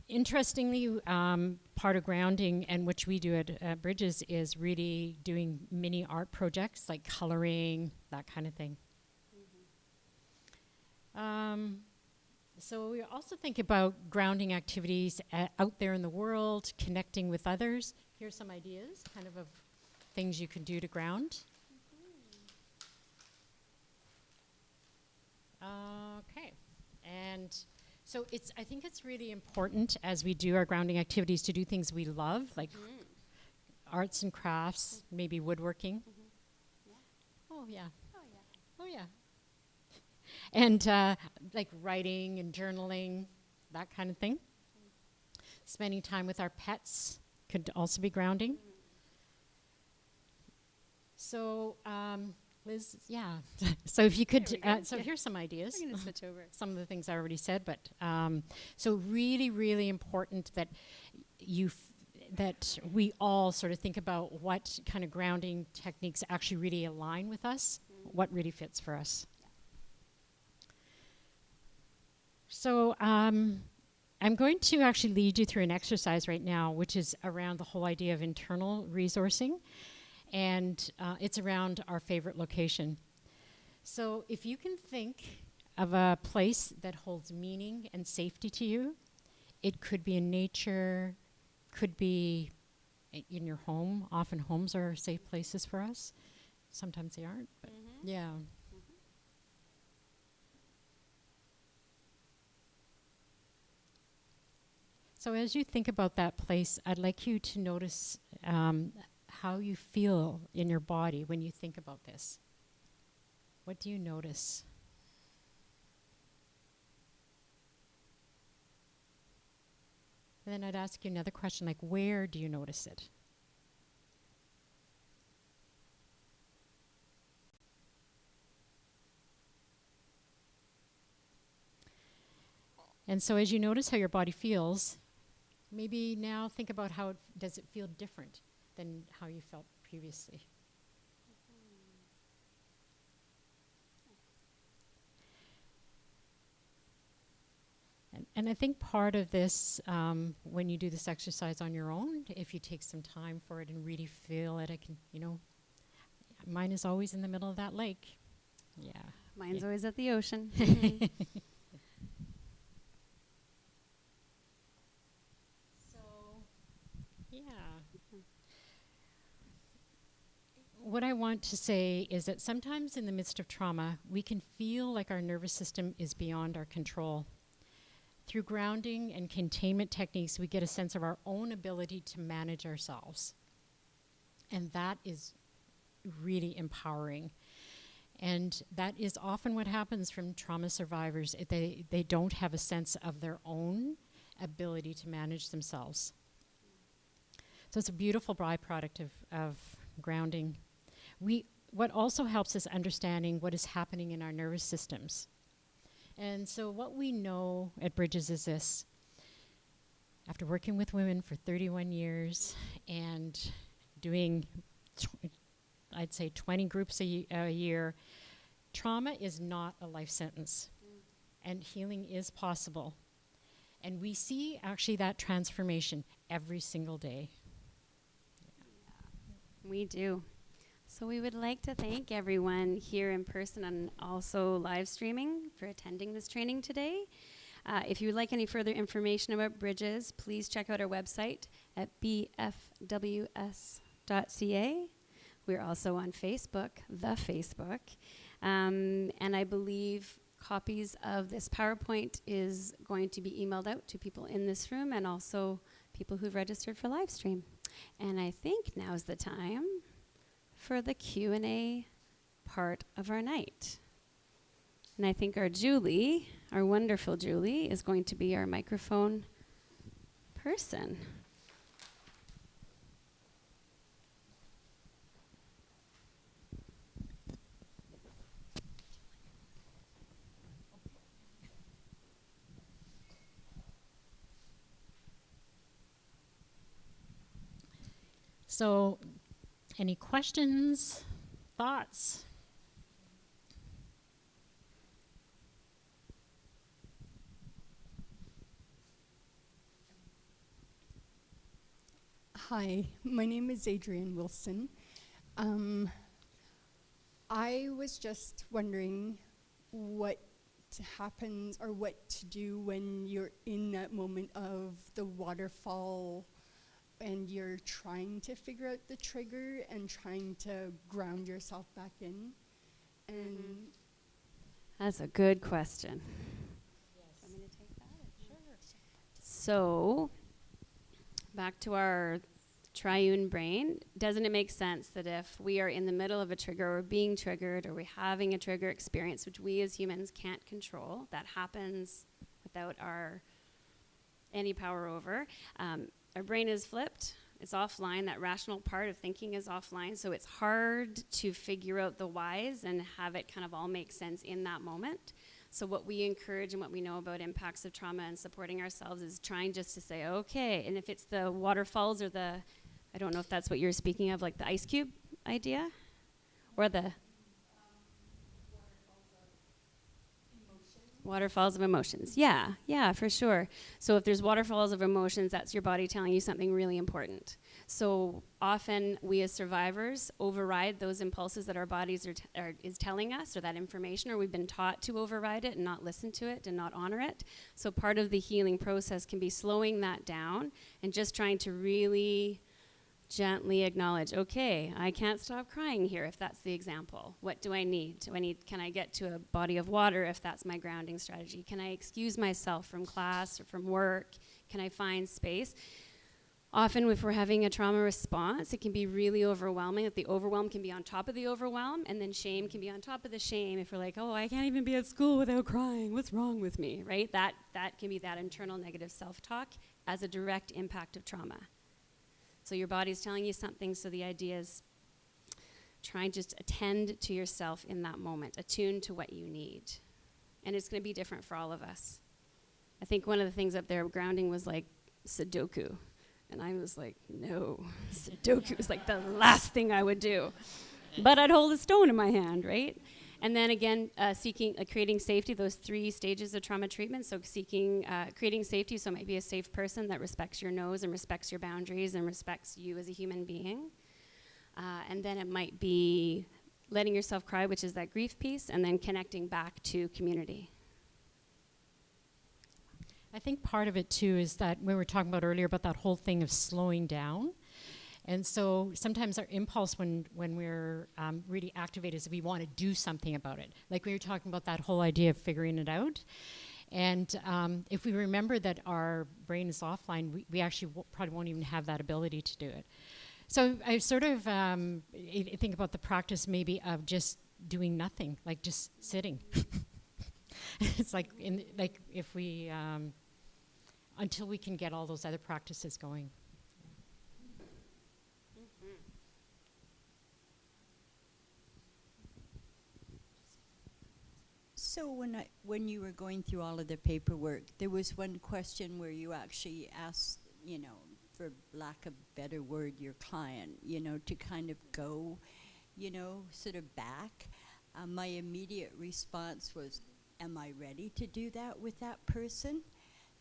interestingly, part of grounding, and which we do at Bridges, is really doing mini art projects like coloring, that kind of thing. So we also think about grounding activities out there in the world, connecting with others. Here's some ideas kind of things you can do to ground. Okay, and so I think it's really important as we do our grounding activities to do things we love, like arts and crafts, maybe woodworking. Yeah. Oh yeah. Oh yeah. Oh yeah. And like writing and journaling, that kind of thing. Spending time with our pets could also be grounding. So Liz, yeah. So if you could, There we go. so Yeah. here's some ideas. We're going to switch over. Some of the things I already said, but so really, really important that that we all sort of think about what kind of grounding techniques actually really align with us, what really fits for us. So I'm going to actually lead you through an exercise right now, which is around the whole idea of internal resourcing, and it's around our favorite location. So if you can think of a place that holds meaning and safety to you, it could be in nature, could be in your home. Often homes are safe places for us. Sometimes they aren't, but yeah. So as you think about that place, I'd like you to notice how you feel in your body when you think about this. What do you notice? And then I'd ask you another question, like, where do you notice it? And so as you notice how your body feels, maybe now think about how does it feel different than how you felt previously. And I think part of this, when you do this exercise on your own, if you take some time for it and really feel it, mine is always in the middle of that lake. Yeah. Mine's always at the ocean. Yeah. What I want to say is that sometimes in the midst of trauma, we can feel like our nervous system is beyond our control. Through grounding and containment techniques, we get a sense of our own ability to manage ourselves. And that is really empowering. And that is often what happens from trauma survivors. They don't have a sense of their own ability to manage themselves. So it's a beautiful byproduct of grounding. What also helps is understanding what is happening in our nervous systems. And so what we know at Bridges is this. After working with women for 31 years and doing, I'd say 20 groups a year, trauma is not a life sentence. And healing is possible. And we see actually that transformation every single day. We do. So we would like to thank everyone here in person and also live streaming for attending this training today. If you would like any further information about Bridges, please check out our website at bfws.ca. We're also on Facebook, the Facebook. And I believe copies of this PowerPoint is going to be emailed out to people in this room and also people who've registered for live stream. And I think now's the time for the Q&A part of our night. And I think our Julie, our wonderful Julie, is going to be our microphone person. So, any questions, thoughts? Hi, my name is Adrienne Wilson. I was just wondering what happens or what to do when you're in that moment of the waterfall and you're trying to figure out the trigger and trying to ground yourself back in. And That's a good question. Yes. Want me to take that? Sure. So, back to our triune brain, doesn't it make sense that if we are in the middle of a trigger or being triggered or we're having a trigger experience, which we as humans can't control, that happens without any power over, our brain is flipped, It's offline. That rational part of thinking is offline. So it's hard to figure out the whys and have it kind of all make sense in that moment. So what we encourage and what we know about impacts of trauma and supporting ourselves is trying just to say, okay, and if it's the waterfalls or the, I don't know if that's what you're speaking of, like the ice cube idea, or the waterfalls of emotions. Yeah, for sure. So if there's waterfalls of emotions, that's your body telling you something really important. So often we as survivors override those impulses that our bodies is telling us, or that information, or we've been taught to override it and not listen to it and not honor it. So part of the healing process can be slowing that down and just trying to really gently acknowledge, okay, I can't stop crying here if that's the example. What do I need? Can I get to a body of water if that's my grounding strategy? Can I excuse myself from class or from work? Can I find space? Often if we're having a trauma response, it can be really overwhelming. That the overwhelm can be on top of the overwhelm, and then shame can be on top of the shame. If we're like, oh, I can't even be at school without crying. What's wrong with me, right? That can be that internal negative self-talk as a direct impact of trauma. So your body's telling you something, so the idea is try and just attend to yourself in that moment, attune to what you need. And it's going to be different for all of us. I think one of the things up there, grounding, was like Sudoku. And I was like, no, Sudoku is like the last thing I would do. But I'd hold a stone in my hand, right? And then again, creating safety, those 3 stages of trauma treatment. So creating safety, so it might be a safe person that respects your nose and respects your boundaries and respects you as a human being. And then it might be letting yourself cry, which is that grief piece, and then connecting back to community. I think part of it too is that we were talking about earlier about that whole thing of slowing down. And so sometimes our impulse when we're really activated is we want to do something about it. Like we were talking about that whole idea of figuring it out. And if we remember that our brain is offline, we actually probably won't even have that ability to do it. So I sort of think about the practice maybe of just doing nothing, like just sitting. It's like if we, until we can get all those other practices going. So when you were going through all of the paperwork, there was one question where you actually asked, for lack of a better word, your client, to kind of go, sort of back. My immediate response was, am I ready to do that with that person?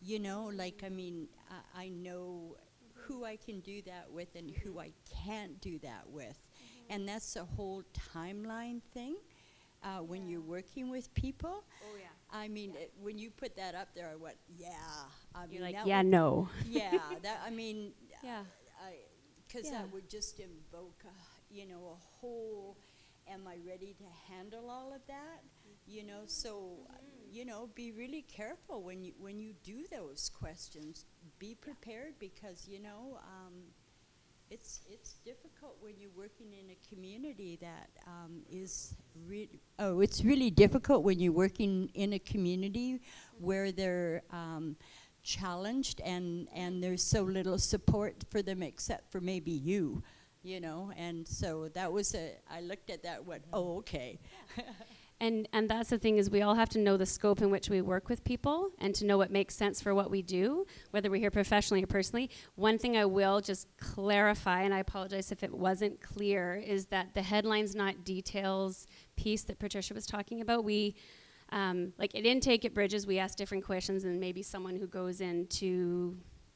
I know who I can do that with and who I can't do that with. And that's the whole timeline thing. When you're working with people. Oh, yeah. I mean, when you put that up there, I went, yeah. You're like, yeah, no. Yeah, Yeah. Because that would just invoke, a whole, am I ready to handle all of that? Be really careful when you do those questions. Be prepared because, it's difficult when you're working in a community that is it's really difficult when you're working in a community where they're challenged and there's so little support for them except for maybe you, and so that was I looked at that and went, oh, okay. And that's the thing is we all have to know the scope in which we work with people and to know what makes sense for what we do, whether we're here professionally or personally. One thing I will just clarify, and I apologize if it wasn't clear, is that the headlines, not details piece that Patricia was talking about, we, like at intake at Bridges, we ask different questions than maybe someone who goes into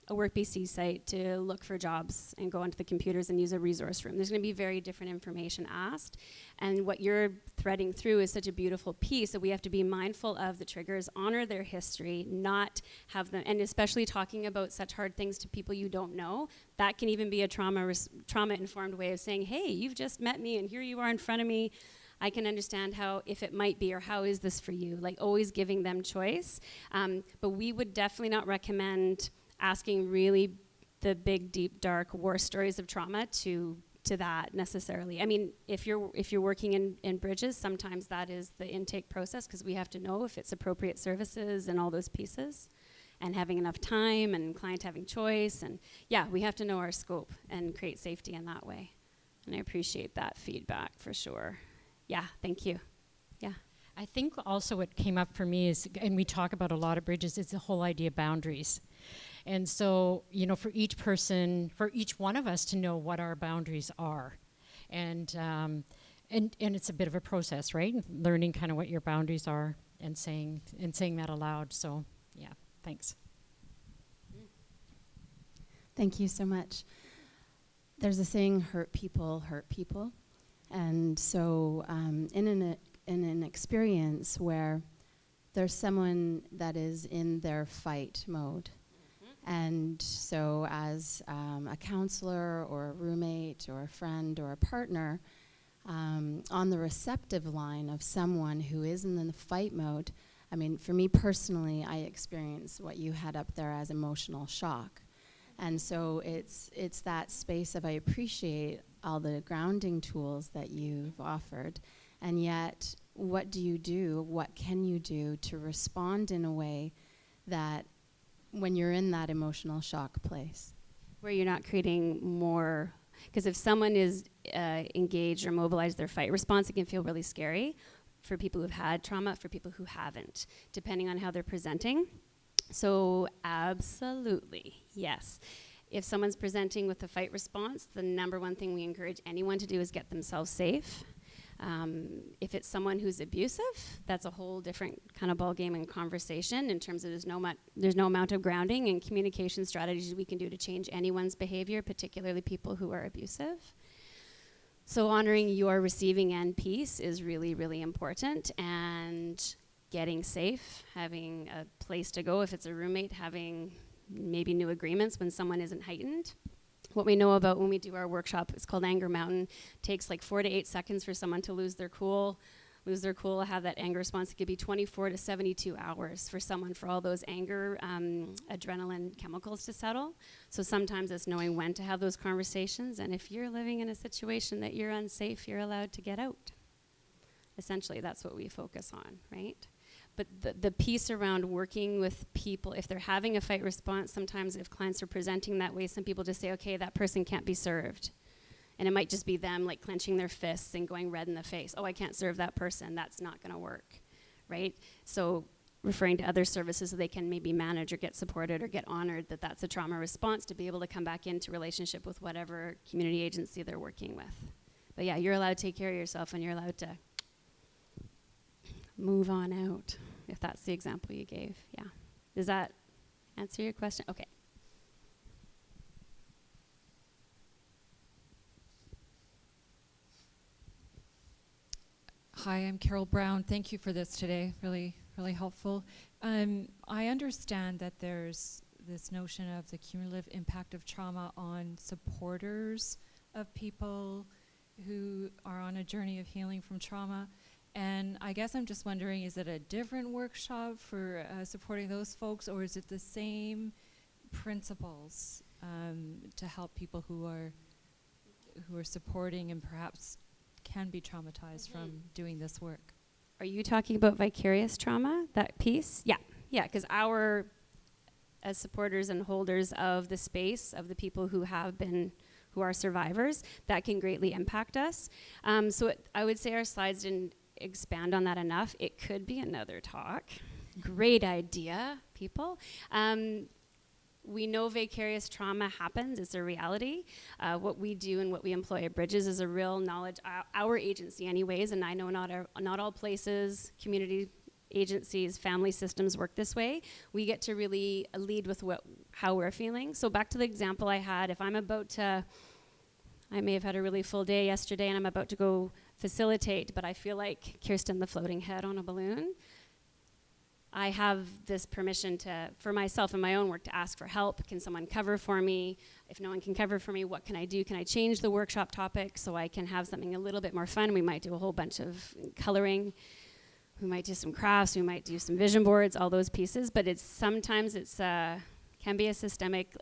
a Work BC site to look for jobs and go onto the computers and use a resource room. There's going to be very different information asked. And what you're threading through is such a beautiful piece that we have to be mindful of the triggers, honor their history, not have them, and especially talking about such hard things to people you don't know. That can even be a trauma-informed way of saying, hey, you've just met me and here you are in front of me. I can understand how, if it might be, or how is this for you? Like always giving them choice. But we would definitely not recommend asking really the big, deep, dark war stories of trauma to that necessarily. I mean, if you're working in Bridges, sometimes that is the intake process because we have to know if it's appropriate services and all those pieces. and having enough time and client having choice. And yeah, we have to know our scope and create safety in that way. And I appreciate that feedback for sure. Yeah, thank you. Yeah. I think also what came up for me is, and we talk about a lot of bridges, is the whole idea of boundaries. And so, you know, for each person, for each one of us to know what our boundaries are. And it's a bit of a process, right? Learning kind of what your boundaries are and saying that aloud. So, yeah, thanks. Thank you so much. There's a saying, hurt people. And so in an experience where there's someone that is in their fight mode, and so as a counselor or a roommate or a friend or a partner, on the receptive line of someone who is in the fight mode, I mean, for me personally, I experience what you had up there as emotional shock. And so it's that space of, I appreciate all the grounding tools that you've offered, and yet what do you do, what can you do to respond in a way that when you're in that emotional shock place? Where you're not creating more, because if someone is engaged or mobilized their fight response, it can feel really scary for people who've had trauma, for people who haven't, depending on how they're presenting. So absolutely, yes. If someone's presenting with a fight response, the number one thing we encourage anyone to do is get themselves safe. If it's someone who's abusive, that's a whole different kind of ballgame and conversation in terms of there's no amount of grounding and communication strategies we can do to change anyone's behavior, particularly people who are abusive. So honoring your receiving end piece is really, really important, and getting safe, having a place to go. If it's a roommate, having maybe new agreements when someone isn't heightened. What we know about when we do our workshop, it's called Anger Mountain, takes like 4 to 8 seconds for someone to lose their cool, have that anger response. It could be 24 to 72 hours for someone for all those anger, adrenaline chemicals to settle. So sometimes it's knowing when to have those conversations, and if you're living in a situation that you're unsafe, you're allowed to get out. Essentially, that's what we focus on, right? But the piece around working with people, if they're having a fight response, sometimes if clients are presenting that way, some people just say, okay, that person can't be served. And it might just be them like clenching their fists and going red in the face. Oh, I can't serve that person. That's not going to work, right? So referring to other services so they can maybe manage or get supported or get honored that that's a trauma response to be able to come back into relationship with whatever community agency they're working with. But yeah, you're allowed to take care of yourself, and you're allowed to move on out, if that's the example you gave. Yeah. Does that answer your question? Okay. Hi, I'm Carol Brown. Thank you for this today. Really, really helpful. I understand that there's this notion of the cumulative impact of trauma on supporters of people who are on a journey of healing from trauma. And I guess I'm just wondering, is it a different workshop for supporting those folks, or is it the same principles to help people who are supporting and perhaps can be traumatized from doing this work? Are you talking about vicarious trauma, that piece? Yeah, because as supporters and holders of the space of the people who are survivors, that can greatly impact us. I would say our slides didn't expand on that enough. It could be another talk. Great idea, people. We know vicarious trauma happens. It's a reality. What we do and what we employ at Bridges is a real knowledge, our agency anyways, and I know not all places, community agencies, family systems work this way. We get to really lead with how we're feeling. So back to the example I had, if I'm I may have had a really full day yesterday and I'm about to go facilitate, but I feel like Kirsten the floating head on a balloon. I have this permission for myself and my own work to ask for help. Can someone cover for me? If no one can cover for me, what can I do? Can I change the workshop topic so I can have something a little bit more fun? We might do a whole bunch of coloring. We might do some crafts. We might do some vision boards, all those pieces. But sometimes can be a systemic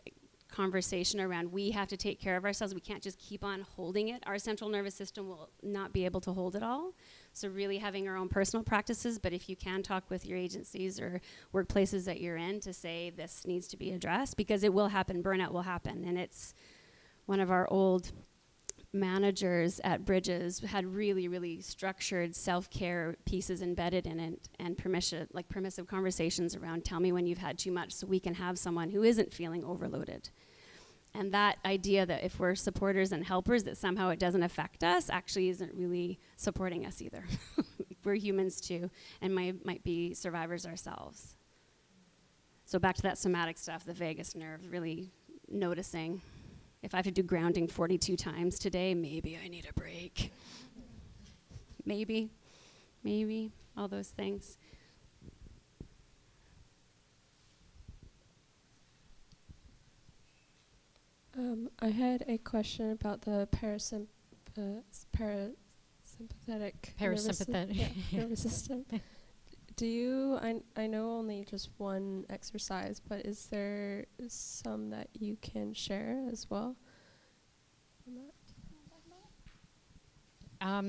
conversation around we have to take care of ourselves. We can't just keep on holding it. Our central nervous system will not be able to hold it all. So really having our own personal practices, but if you can talk with your agencies or workplaces that you're in to say this needs to be addressed, because it will happen, burnout will happen. And it's one of our old managers at Bridges had really, really structured self-care pieces embedded in it and permissive conversations around tell me when you've had too much so we can have someone who isn't feeling overloaded. And that idea that if we're supporters and helpers that somehow it doesn't affect us actually isn't really supporting us either. We're humans too and might be survivors ourselves. So back to that somatic stuff, the vagus nerve, really noticing. If I have to do grounding 42 times today, maybe I need a break. Maybe, all those things. I had a question about the parasympathetic nervous system. Do you, I know only just one exercise, but is there some that you can share as well?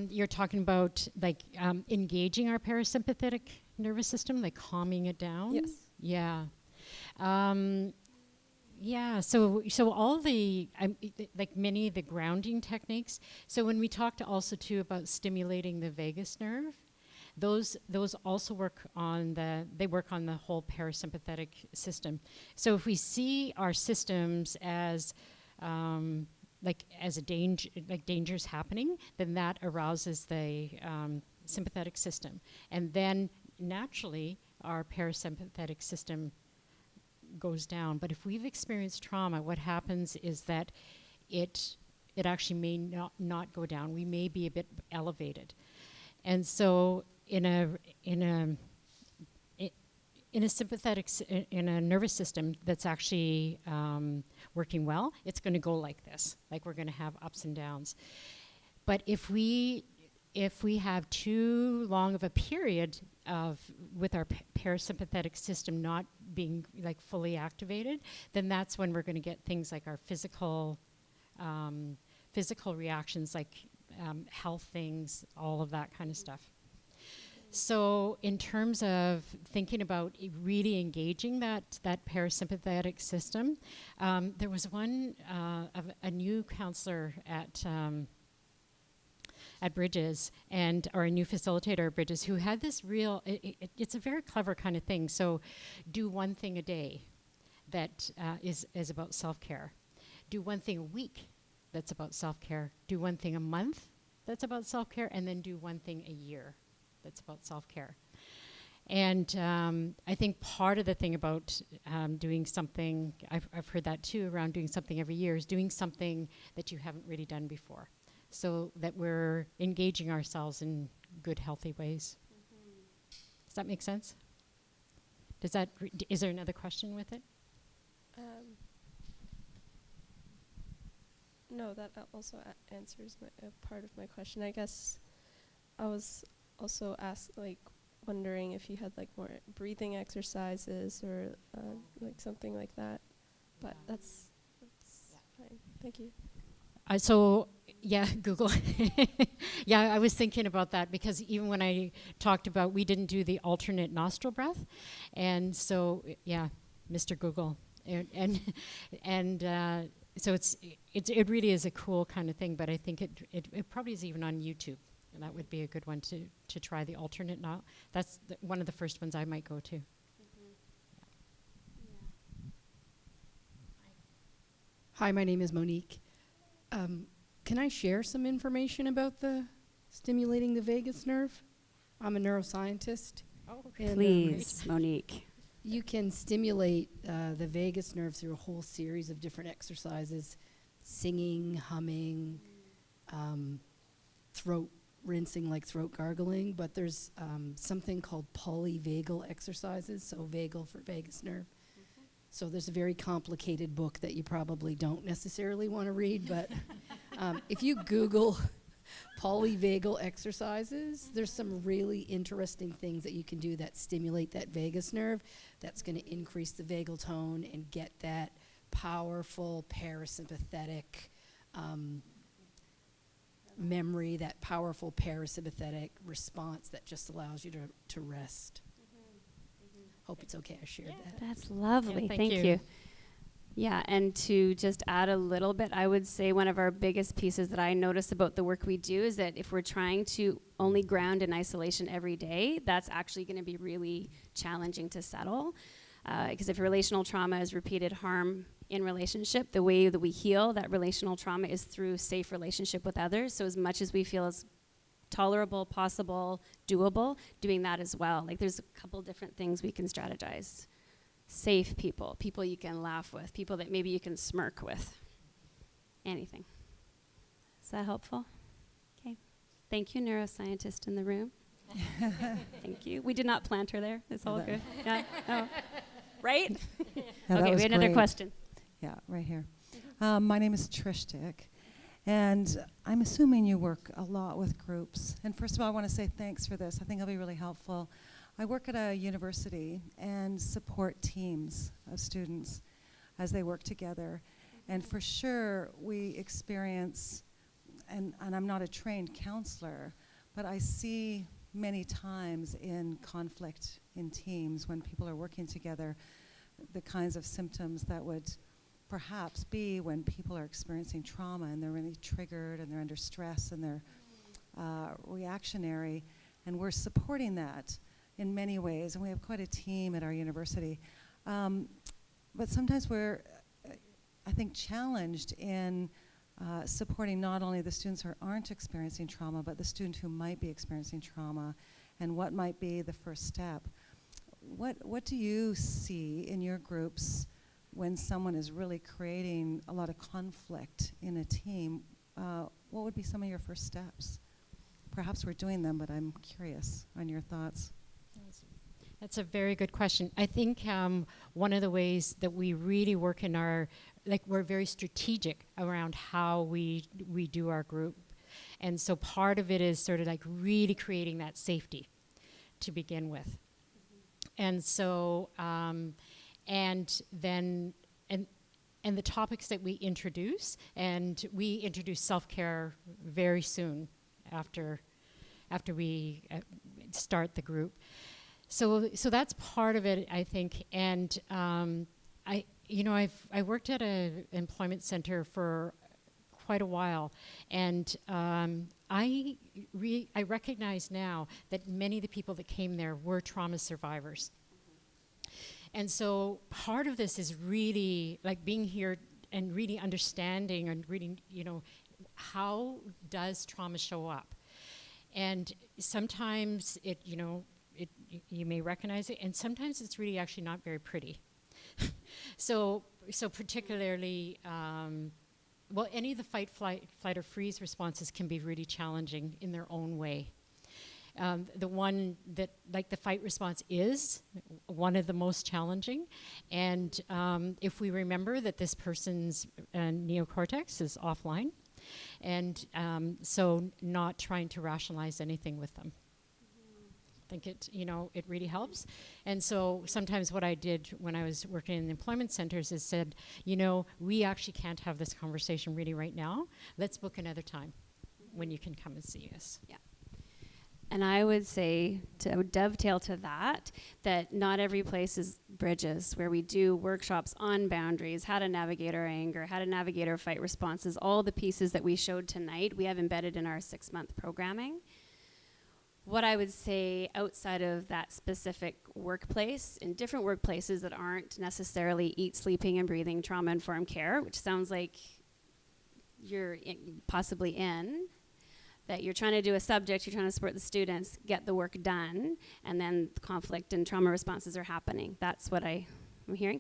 You're talking about like engaging our parasympathetic nervous system, like calming it down? Yes. Yeah. Yeah, so all the, like many of the grounding techniques, so when we talked also too about stimulating the vagus nerve, those also work on the whole parasympathetic system. So if we see our systems as dangers happening, then that arouses the sympathetic system. And then naturally our parasympathetic system goes down. But if we've experienced trauma, what happens is that it actually may not go down. We may be a bit elevated. And so in a sympathetic, in a nervous system that's actually working well, it's going to go like this, like we're going to have ups and downs. But if we have too long of a period with our parasympathetic system not being like fully activated, then that's when we're going to get things like our physical reactions, like health things, all of that kind of stuff. So in terms of thinking about really engaging that parasympathetic system, there was one of a new counselor at Bridges or a new facilitator at Bridges who had this it's a very clever kind of thing. So do one thing a day that is about self-care. Do one thing a week that's about self-care. Do one thing a month that's about self-care, and then do one thing a year that's about self-care. And I think part of the thing about doing something, I've heard that too, around doing something every year, is doing something that you haven't really done before, so that we're engaging ourselves in good, healthy ways. Mm-hmm. Does that make sense? Is there another question with it? No, that also answers part of my question. I guess I was also wondering if you had like more breathing exercises or like something like that. But that's fine. Thank you. So yeah, Google. Yeah, I was thinking about that because even when I talked about, we didn't do the alternate nostril breath, and so yeah, Mr. Google, and so it really is a cool kind of thing. But I think it probably is even on YouTube, and that would be a good one to try the alternate. That's one of the first ones I might go to. Hi, my name is Monique. Can I share some information about the stimulating the vagus nerve? I'm a neuroscientist. Oh, Please, Monique. You can stimulate the vagus nerve through a whole series of different exercises, singing, humming, throat rinsing, like throat gargling, but there's something called polyvagal exercises, so vagal for vagus nerve. So there's a very complicated book that you probably don't necessarily want to read, but if you Google polyvagal exercises, there's some really interesting things that you can do that stimulate that vagus nerve that's going to increase the vagal tone and get that powerful parasympathetic memory, that powerful parasympathetic response that just allows you to rest. Hope it's okay I shared that. That's lovely. Yeah, thank you. Yeah, and to just add a little bit, I would say one of our biggest pieces that I notice about the work we do is that if we're trying to only ground in isolation every day, that's actually going to be really challenging to settle. Because if relational trauma is repeated harm in relationship, the way that we heal that relational trauma is through safe relationship with others. So as much as we feel as tolerable, possible, doable, doing that as well. Like there's a couple different things we can strategize. Safe people, people you can laugh with, people that maybe you can smirk with. Anything. Is that helpful? Okay. Thank you, neuroscientist in the room. Thank you. We did not plant her there. It's all good. Yeah. Oh. Right? Yeah, Okay, we had another great. question. Yeah, right here. My name is Trish Dick, and I'm assuming you work a lot with groups. And first of all, I want to say thanks for this. I think it'll be really helpful. I work at a university and support teams of students as they work together. And for sure, we experience, and I'm not a trained counselor, but I see many times in conflict in teams when people are working together, the kinds of symptoms that would perhaps be when people are experiencing trauma and they're really triggered and they're under stress and they're reactionary. And we're supporting that in many ways, and we have quite a team at our university. But sometimes we're, I think, challenged in supporting not only the students who aren't experiencing trauma, but the student who might be experiencing trauma, and what might be the first step. What do you see in your groups when someone is really creating a lot of conflict in a team? What would be some of your first steps? Perhaps we're doing them, but I'm curious on your thoughts. That's a very good question. I think one of the ways that we really work in our, we're very strategic around how we do our group. And so part of it is sort of like really creating that safety to begin with. And so, and then the topics that we introduce, and we introduce self-care very soon after we start the group. So that's part of it, I think. And I worked at an employment center for quite a while, and I recognize now that many of the people that came there were trauma survivors. And so part of this is really like being here and really understanding and reading, how does trauma show up? And sometimes you may recognize it, and sometimes it's really actually not very pretty. So particularly, any of the fight, flight, or freeze responses can be really challenging in their own way. The one that, like the fight response, is one of the most challenging. And if we remember that this person's neocortex is offline, and so not trying to rationalize anything with them. I think it really helps. And so sometimes what I did when I was working in the employment centers is said, we actually can't have this conversation really right now. Let's book another time when you can come and see us. Yeah. And I would say, to dovetail to that not every place is bridges, where we do workshops on boundaries, how to navigate our anger, how to navigate our fight responses, all the pieces that we showed tonight, we have embedded in our 6-month programming. What I would say outside of that specific workplace, in different workplaces that aren't necessarily eat, sleeping, and breathing trauma-informed care, which sounds like you're possibly in, that you're trying to do a subject, you're trying to support the students, get the work done, and then the conflict and trauma responses are happening. That's what I'm hearing.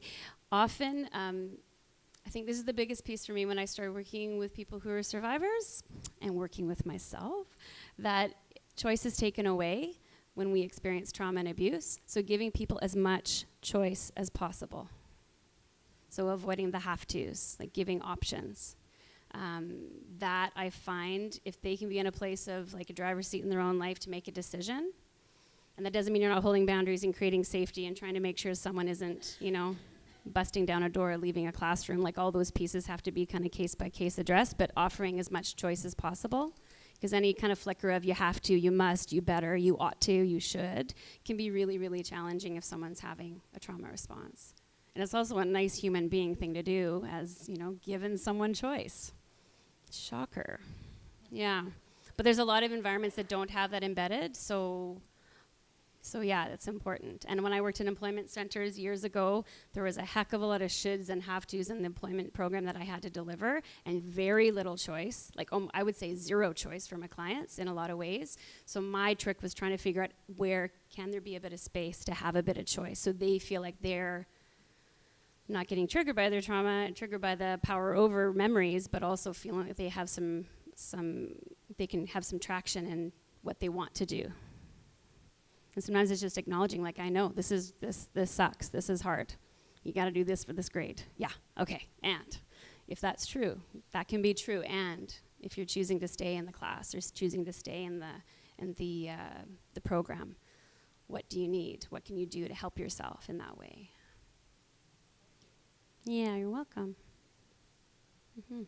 Often, I think this is the biggest piece for me when I started working with people who are survivors and working with myself, that choice is taken away when we experience trauma and abuse. So giving people as much choice as possible. So avoiding the have-tos, like giving options. That I find, if they can be in a place of like a driver's seat in their own life to make a decision, and that doesn't mean you're not holding boundaries and creating safety and trying to make sure someone isn't, busting down a door, leaving a classroom. Like all those pieces have to be kind of case by case addressed, but offering as much choice as possible. Because any kind of flicker of you have to, you must, you better, you ought to, you should, can be really, really challenging if someone's having a trauma response. And it's also a nice human being thing to do, as, you know, giving someone choice. Shocker. Yeah. But there's a lot of environments that don't have that embedded, so yeah, it's important. And when I worked in employment centers years ago, there was a heck of a lot of shoulds and have-tos in the employment program that I had to deliver, and very little choice, like I would say 0 choice for my clients in a lot of ways. So my trick was trying to figure out where can there be a bit of space to have a bit of choice, so they feel like they're not getting triggered by their trauma, triggered by the power over memories, but also feeling like they have they can have some traction in what they want to do. And sometimes it's just acknowledging, like, I know this sucks, this is hard. You got to do this for this grade. Yeah, okay. And if that's true, that can be true. And if you're choosing to stay in the class or choosing to stay in the program, what do you need? What can you do to help yourself in that way? Yeah, you're welcome. Mm-hmm.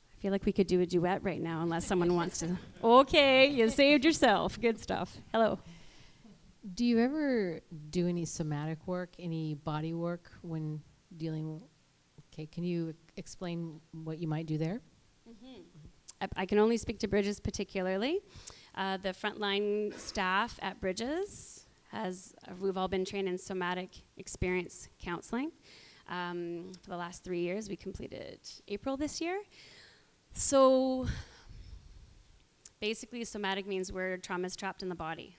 I feel like we could do a duet right now unless someone wants to. Okay, you saved yourself. Good stuff. Hello. Do you ever do any somatic work, any body work when dealing? Okay, can you explain what you might do there? Mm-hmm. I can only speak to Bridges particularly. The frontline staff at Bridges we've all been trained in somatic experience counseling. For the last 3 years, we completed April this year. So basically, somatic means where trauma is trapped in the body.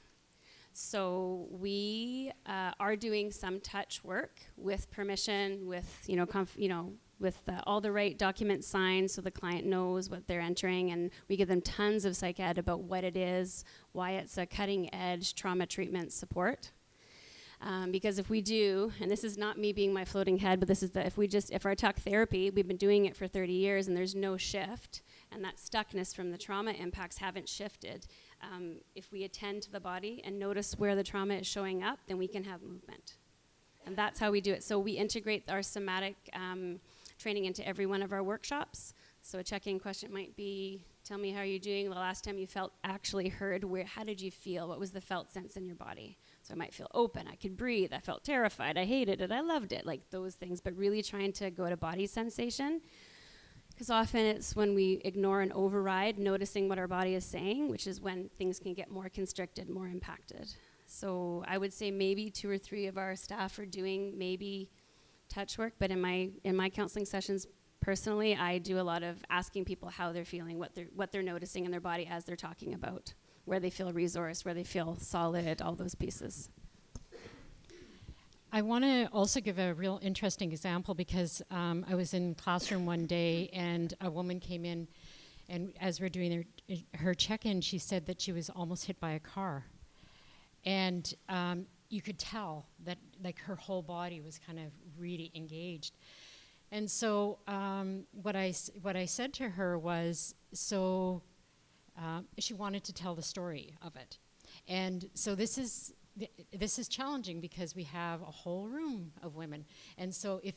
So we are doing some touch work with permission, with with all the right documents signed, so the client knows what they're entering, and we give them tons of psych ed about what it is, why it's a cutting edge trauma treatment support. Because if we do, and this is not me being my floating head, but this is if our talk therapy, we've been doing it for 30 years and there's no shift, and that stuckness from the trauma impacts haven't shifted. If we attend to the body and notice where the trauma is showing up, then we can have movement. And that's how we do it. So we integrate our somatic training into every one of our workshops. So a check-in question might be, tell me how you're doing the last time you felt actually heard. How did you feel? What was the felt sense in your body? So I might feel open, I could breathe, I felt terrified, I hated it, I loved it, like those things, but really trying to go to body sensation. Because often it's when we ignore and override noticing what our body is saying, which is when things can get more constricted, more impacted. So I would say maybe 2 or 3 of our staff are doing maybe touch work, but in my counseling sessions, personally, I do a lot of asking people how they're feeling, what they're noticing in their body as they're talking about, where they feel resourced, where they feel solid, all those pieces. I want to also give a real interesting example because I was in classroom one day and a woman came in, and as we're doing her check-in, she said that she was almost hit by a car. And you could tell that like her whole body was kind of really engaged. And so what I said to her was, she wanted to tell the story of it. And so this is challenging because we have a whole room of women. And so if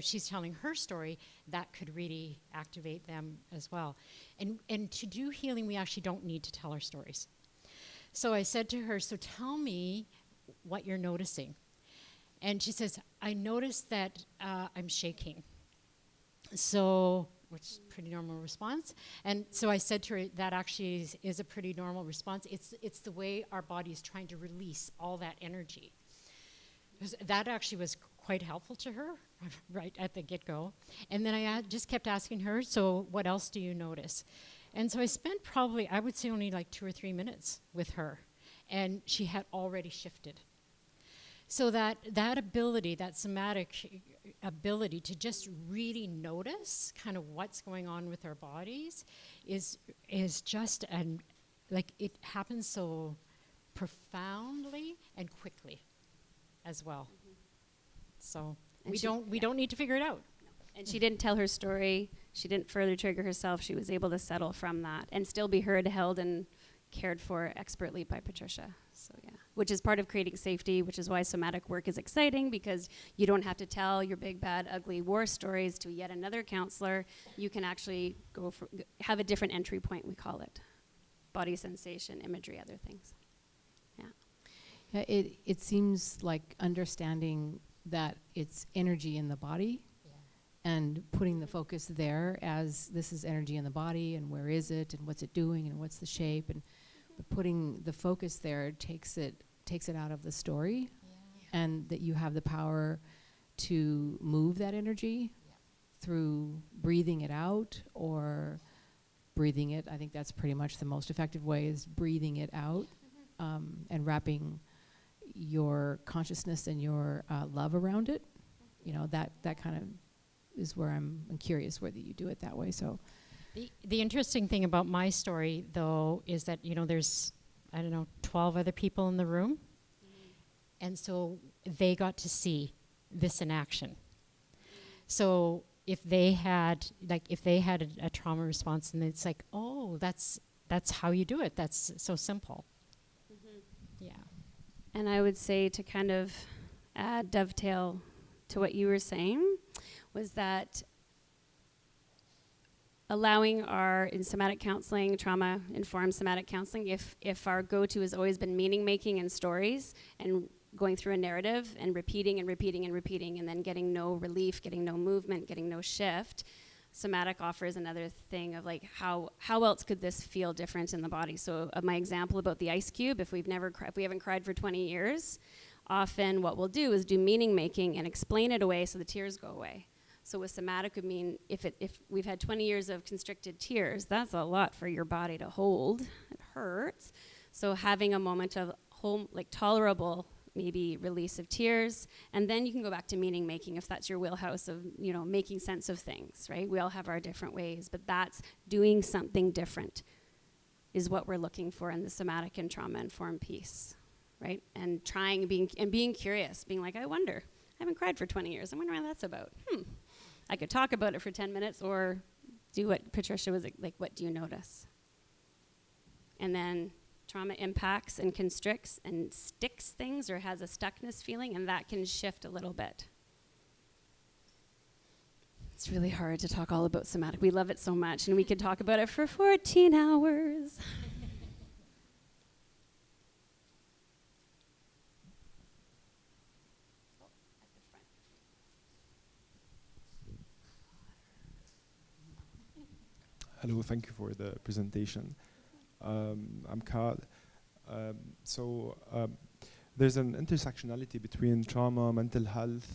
she's telling her story, that could really activate them as well. And to do healing, we actually don't need to tell our stories. So I said to her, so tell me what you're noticing. And she says, I noticed that I'm shaking. So, which is a pretty normal response. And so I said to her, that actually is a pretty normal response. It's the way our body is trying to release all that energy. That actually was quite helpful to her right at the get-go. And then I just kept asking her, so what else do you notice? And so I spent probably, I would say only like 2 or 3 minutes with her. And she had already shifted. So that ability, that somatic ability to just really notice kind of what's going on with our bodies is just, like it happens so profoundly and quickly as well. Mm-hmm. So we don't need to figure it out. And she didn't tell her story. She didn't further trigger herself. She was able to settle from that and still be heard, held, and cared for expertly by Patricia. So yeah, which is part of creating safety, which is why somatic work is exciting, because you don't have to tell your big, bad, ugly war stories to yet another counselor. You can actually have a different entry point, we call it. Body sensation, imagery, other things. Yeah, it seems like understanding that it's energy in the body and putting the focus there as this is energy in the body and where is it and what's it doing and what's the shape, and putting the focus there takes it out of the story, and that you have the power to move that energy through breathing it out or breathing it. I think that's pretty much the most effective way, is breathing it out, and wrapping your consciousness and your love around it. You know, that kind of is where I'm curious whether you do it that way. So The interesting thing about my story, though, is that, you know, there's, 12 other people in the room. And so they got to see this in action. So if they had a trauma response, and it's like, oh, that's how you do it. That's so simple. Yeah. And I would say, to kind of dovetail to what you were saying, was that allowing in somatic counseling, trauma-informed somatic counseling, if our go-to has always been meaning making and stories and going through a narrative and repeating and repeating and repeating and then getting no relief, getting no movement, getting no shift, somatic offers another thing of like, how else could this feel different in the body? So my example about the ice cube, if we haven't cried for 20 years, often what we'll do is do meaning making and explain it away so the tears go away. So with somatic would mean if we've had 20 years of constricted tears, that's a lot for your body to hold. It hurts. So having a moment of tolerable, maybe release of tears, and then you can go back to meaning making if that's your wheelhouse of, making sense of things, right? We all have our different ways, but that's doing something different is what we're looking for in the somatic and trauma-informed piece, right? And being curious, being like, I wonder. I haven't cried for 20 years. I wonder what that's about. I could talk about it for 10 minutes or do what Patricia was like, what do you notice? And then trauma impacts and constricts and sticks things or has a stuckness feeling, and that can shift a little bit. It's really hard to talk all about somatic. We love it so much, and we could talk about it for 14 hours. Hello, thank you for the presentation. I'm Kat. There's an intersectionality between trauma, mental health,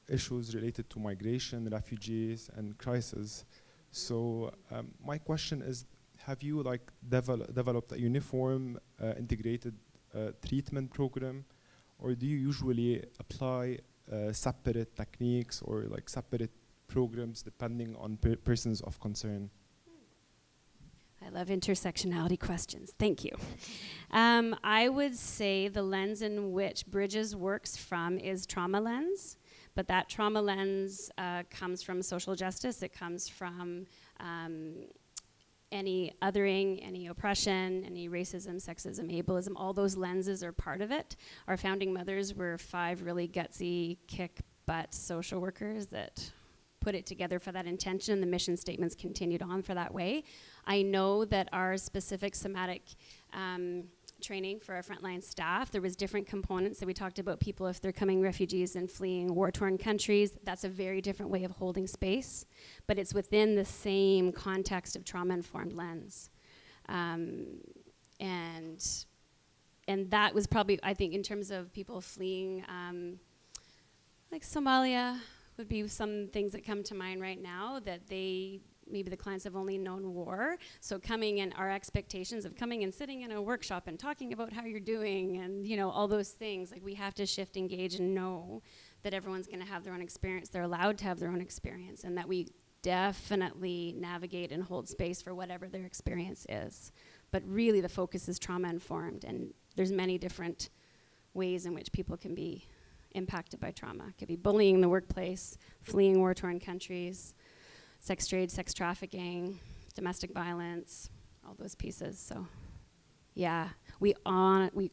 issues related to migration, refugees, and crisis. So my question is, have you developed a uniform integrated treatment program, or do you usually apply separate techniques or separate programs depending on persons of concern? I love intersectionality questions. Thank you. I would say the lens in which Bridges works from is trauma lens, but that trauma lens comes from social justice. It comes from any othering, any oppression, any racism, sexism, ableism. All those lenses are part of it. Our founding mothers were 5 really gutsy, kick-butt social workers that put it together for that intention. The mission statements continued on for that way. I know that our specific somatic training for our frontline staff, there was different components that we talked about. People, if they're coming refugees and fleeing war-torn countries, that's a very different way of holding space, but it's within the same context of trauma-informed lens. And that was probably, I think, in terms of people fleeing, like Somalia, would be some things that come to mind right now, that maybe the clients have only known war. So coming in, our expectations of coming and sitting in a workshop and talking about how you're doing and, all those things, we have to shift, engage, and know that everyone's gonna have their own experience. They're allowed to have their own experience, and that we definitely navigate and hold space for whatever their experience is. But really the focus is trauma-informed, and there's many different ways in which people can be impacted by trauma. It could be bullying in the workplace, fleeing war-torn countries, sex trade, sex trafficking, domestic violence, all those pieces. So, yeah, we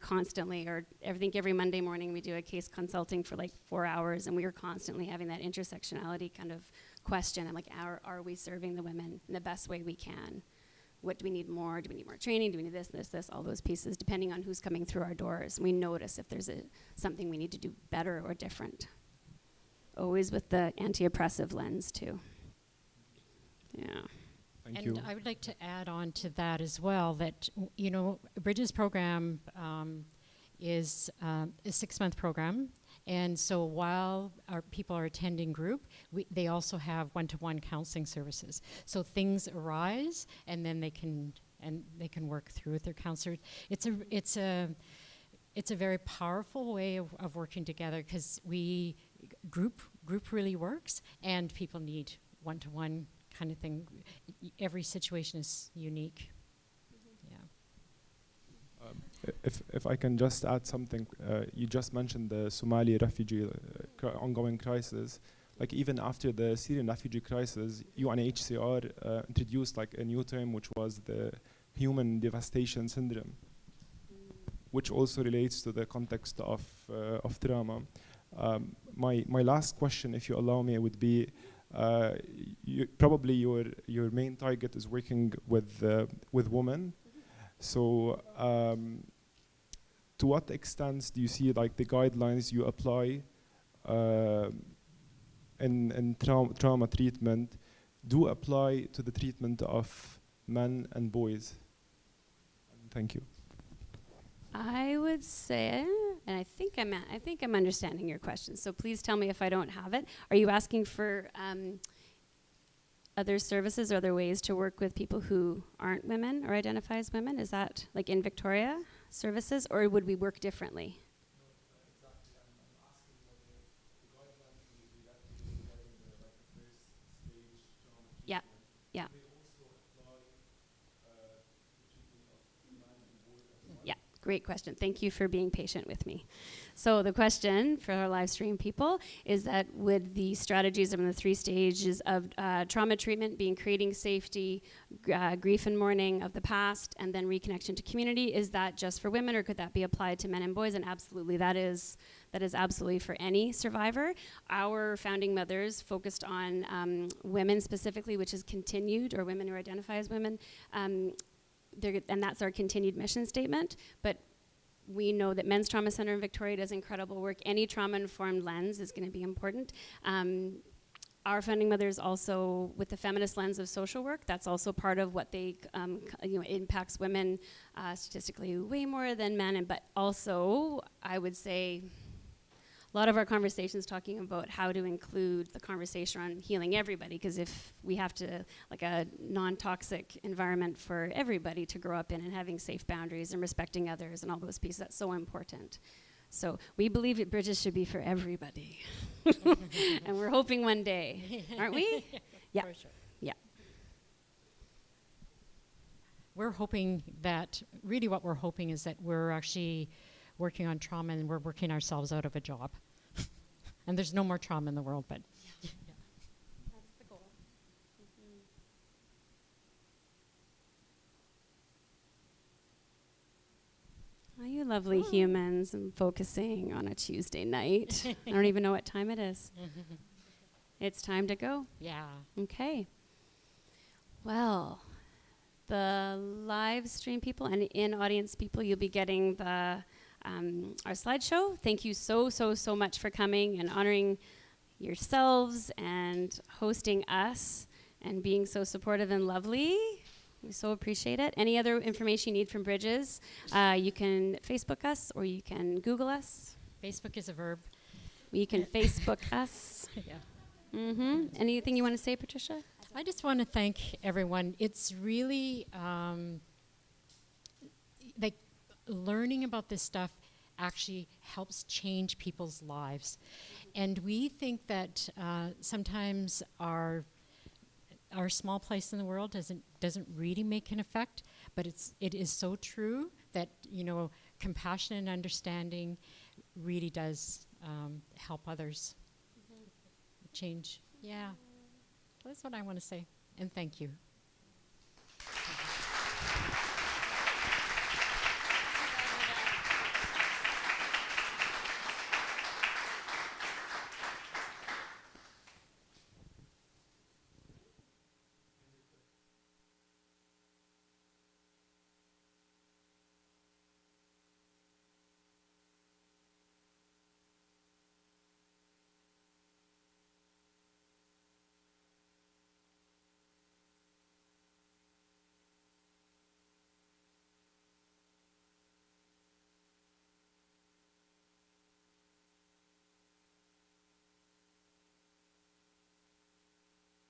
constantly, or I think every Monday morning we do a case consulting for like 4 hours, and we are constantly having that intersectionality kind of question. I'm like, are we serving the women in the best way we can? What do we need more? Do we need more training? Do we need this, all those pieces, depending on who's coming through our doors. We notice if there's something we need to do better or different. Always with the anti-oppressive lens, too. Yeah. Thank And you. I would like to add on to that as well that, you know, Bridges program is a 6-month program. And so while our people are attending group, they also have one-to-one counseling services. So things arise, and then they can work through with their counselor. It's a very powerful way of working together, because group really works, and people need one-to-one kind of thing. Every situation is unique. If I can just add something, you just mentioned the Somali refugee ongoing crisis. Like even after the Syrian refugee crisis, UNHCR introduced like a new term, which was the human devastation syndrome, which also relates to the context of trauma. My last question, if you allow me, would be, probably your main target is working with women. So to what extent do you see like the guidelines you apply in trauma treatment do apply to the treatment of men and boys? Thank you. I would say, and I think I'm understanding your question, so please tell me if I don't have it. Are you asking for other services or other ways to work with people who aren't women or identify as women? Is that like in Victoria services, or would we work differently? Yeah, yeah. Yeah, great question. Thank you for being patient with me. So the question for our live stream people is that would the strategies of the 3 stages of trauma treatment being creating safety, grief and mourning of the past, and then reconnection to community, is that just for women, or could that be applied to men and boys? And absolutely, that is absolutely for any survivor. Our founding mothers focused on women specifically, which is continued, or women who identify as women, and that's our continued mission statement. But we know that Men's Trauma Center in Victoria does incredible work. Any trauma-informed lens is going to be important. Our founding mothers also, with the feminist lens of social work, that's also part of what they, impacts women statistically way more than men. But also, I would say, a lot of our conversations talking about how to include the conversation on healing everybody, because if we have to, like a non-toxic environment for everybody to grow up in, and having safe boundaries and respecting others and all those pieces, that's so important. So we believe that Bridges should be for everybody. And we're hoping one day, aren't we? Yeah. For sure. Yeah. We're hoping that, really what we're hoping is that we're actually working on trauma, and we're working ourselves out of a job. And there's no more trauma in the world, but yeah. That's the goal. Oh, you lovely humans. I'm focusing on a Tuesday night. I don't even know what time it is. It's time to go. yeah. Okay. Well, the live stream people and in-audience people, you'll be getting the our slideshow. Thank you so much for coming and honoring yourselves and hosting us and being so supportive and lovely. We so appreciate it. Any other information you need from Bridges, you can Facebook us or you can Google us. Facebook is a verb. You can Facebook us. Yeah. Anything you want to say, Patricia? I just want to thank everyone. It's really like learning about this stuff actually helps change people's lives. And we think that sometimes our small place in the world doesn't really make an effect, but it is so true that, compassion and understanding really does help others. Change. Yeah. That's what I want to say. And thank you.